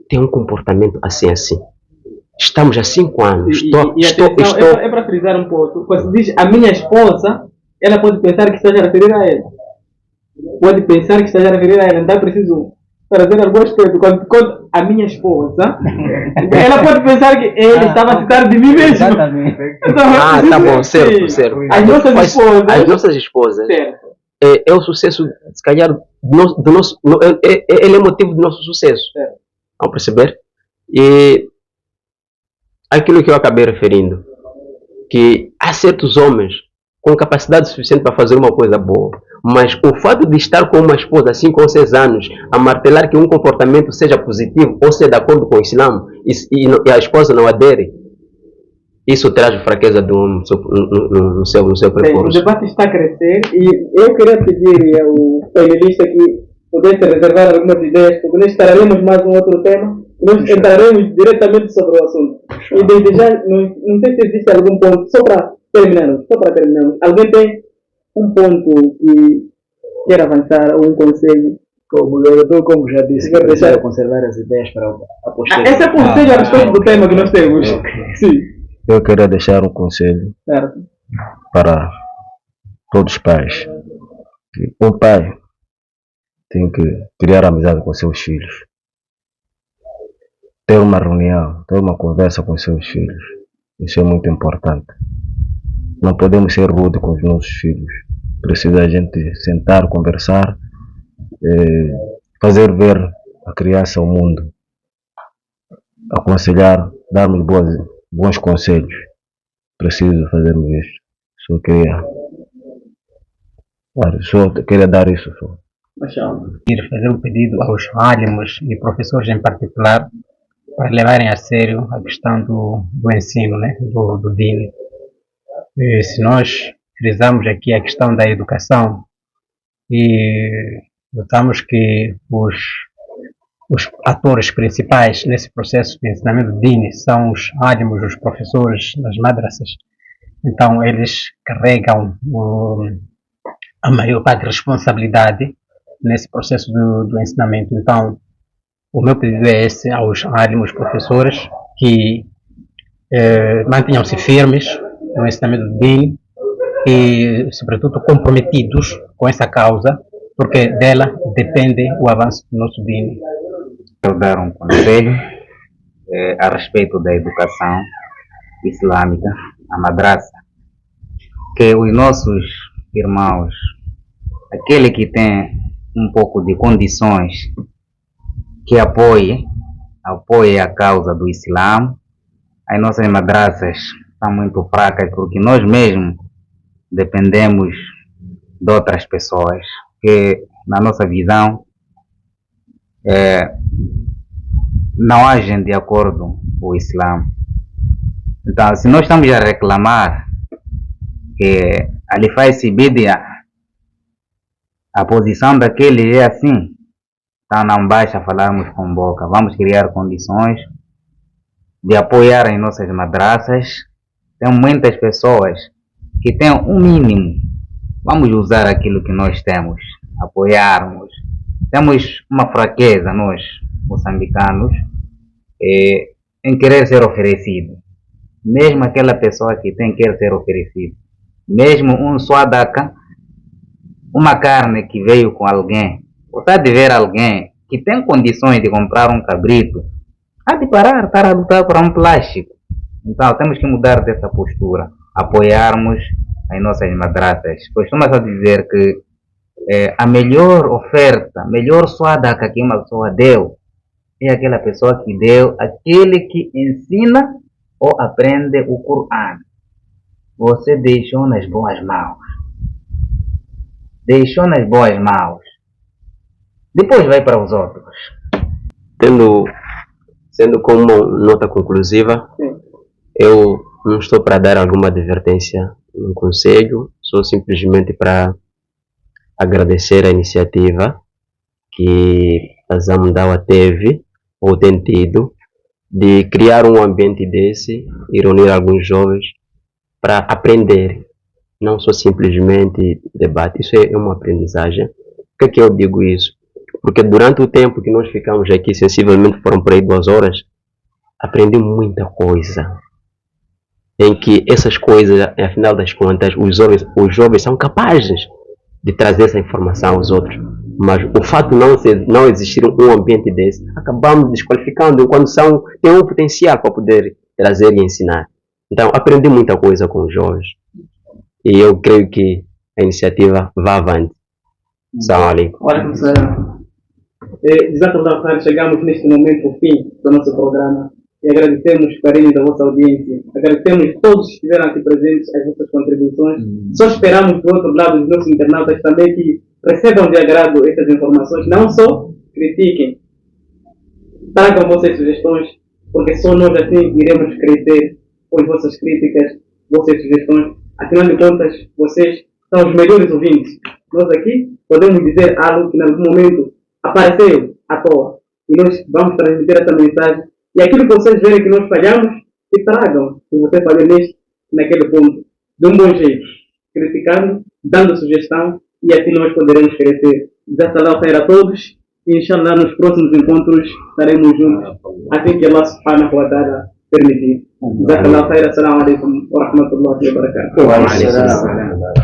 tem um comportamento assim. Estamos há 5 anos. É para frisar um pouco. Quando se diz a minha esposa, ela pode pensar que esteja a referir a ela. Pode pensar que esteja a referir a ela. Então é preciso trazer algumas coisas. Quando a minha esposa, ela pode pensar que ele estava a citar de mim mesmo. Exatamente. Então, tá bom, certo. As nossas esposas. Certo. É o sucesso, se calhar, do nosso, ele é motivo do nosso sucesso. Certo. Vamos perceber? E aquilo que eu acabei referindo, que há certos homens com capacidade suficiente para fazer uma coisa boa, Mas o fato de estar com uma esposa há 5 ou 6 anos, a martelar que um comportamento seja positivo ou seja de acordo com o Islã, e a esposa não adere, isso traz fraqueza no seu Bem, o percurso. debate está a crescer e eu queria pedir ao painelista que pudesse reservar algumas ideias, porque nós traremos mais um outro tema e nós entraremos diretamente sobre o assunto. E desde já, não sei se existe algum ponto, só para terminarmos, alguém tem um ponto que quer avançar ou um conselho? Como moderador, como já disse, Quero quero deixar- conservar as ideias para a posteriori. Esse é o conselho a respeito do tema que nós temos. Sim, Eu queria deixar um conselho certo. para todos os pais. Que um pai tem que criar amizade com seus filhos. Ter uma reunião, ter uma conversa com seus filhos. Isso é muito importante. Não podemos ser rude com os nossos filhos. Precisa a gente sentar, conversar, fazer ver a criança ao mundo. Aconselhar, darmos bons conselhos. Preciso fazermos isso. Só queria dar isso só. Mashallah. Ir fazer um pedido aos álamos e professores em particular para levarem a sério a questão do ensino, né, do dini. E se nós frisamos aqui a questão da educação e notamos que os atores principais nesse processo de ensinamento do dini são os álamos, os professores das madrasas. Então eles carregam a maior parte da responsabilidade nesse processo do ensinamento. Então, o meu pedido é esse aos álamos, professores, que mantenham-se firmes no ensinamento do dini e, sobretudo, comprometidos com essa causa, porque dela depende o avanço do nosso dini. Quero dar um conselho a respeito da educação islâmica, a madrasa, que os nossos irmãos, aquele que tem um pouco de condições, que apoie a causa do Islã. As nossas madrasas estão muito fracas porque nós mesmos dependemos de outras pessoas que, na nossa visão, não agem de acordo com o Islã. Então, se nós estamos a reclamar que ali faz-se bídia, a posição daquele é assim, então não basta falarmos com boca. Vamos criar condições de apoiar as nossas madrasas. Tem muitas pessoas que têm um mínimo. Vamos usar aquilo que nós temos, apoiarmos. Temos uma fraqueza, nós, moçambicanos, em querer ser oferecido. Mesmo aquela pessoa que quer ser oferecido. Mesmo um suadaca, uma carne que veio com alguém. Você há de ver alguém que tem condições de comprar um cabrito, há de parar, estar a lutar por um plástico. Então temos que mudar dessa postura, apoiarmos as nossas madrasas. Costuma-se dizer que a melhor oferta, melhor suadaca que uma pessoa deu, é aquela pessoa que deu, aquele que ensina ou aprende o Corão. Você deixou nas boas mãos. Deixou nas boas mãos. Depois vai para os outros. Sendo como uma nota conclusiva, eu não estou para dar alguma advertência, um conselho, só simplesmente para agradecer a iniciativa que a Zamdawa teve ou tem tido de criar um ambiente desse e reunir alguns jovens para aprender, não só simplesmente debate. Isso é uma aprendizagem. Por que eu digo isso? Porque durante o tempo que nós ficamos aqui, sensivelmente foram por aí 2 horas, aprendi muita coisa. Em que essas coisas, afinal das contas, os jovens são capazes de trazer essa informação aos outros. Mas o fato de não existir um ambiente desse, acabamos desqualificando enquanto têm um potencial para poder trazer e ensinar. Então, aprendi muita coisa com os jovens. E eu creio que a iniciativa vá avante. Salam alaikum. Chegamos neste momento ao fim do nosso programa. e agradecemos o carinho da vossa audiência. Agradecemos todos que estiveram aqui presentes, as vossas contribuições. Só esperamos do outro lado dos nossos internautas também que recebam de agrado essas informações. Não só critiquem, tragam vossas sugestões, porque só nós assim iremos crescer com as vossas críticas, vossas sugestões. Afinal de contas, vocês são os melhores ouvintes. Nós aqui podemos dizer algo que em algum momento apareceu à toa. E nós vamos transmitir essa mensagem. E aquilo que vocês verem que nós falhamos, que tragam. Se você falhou neste, naquele ponto, de um bom jeito. Criticando, dando sugestão, e assim nós poderemos crescer. Jazakallah khair a todos. E inshallah nos próximos encontros estaremos juntos. Assim que Allah subhanahu wa ta'ala permitir. Jazakallah khair. Assalamu alaikum wa rahmatullahi wa barakatuh.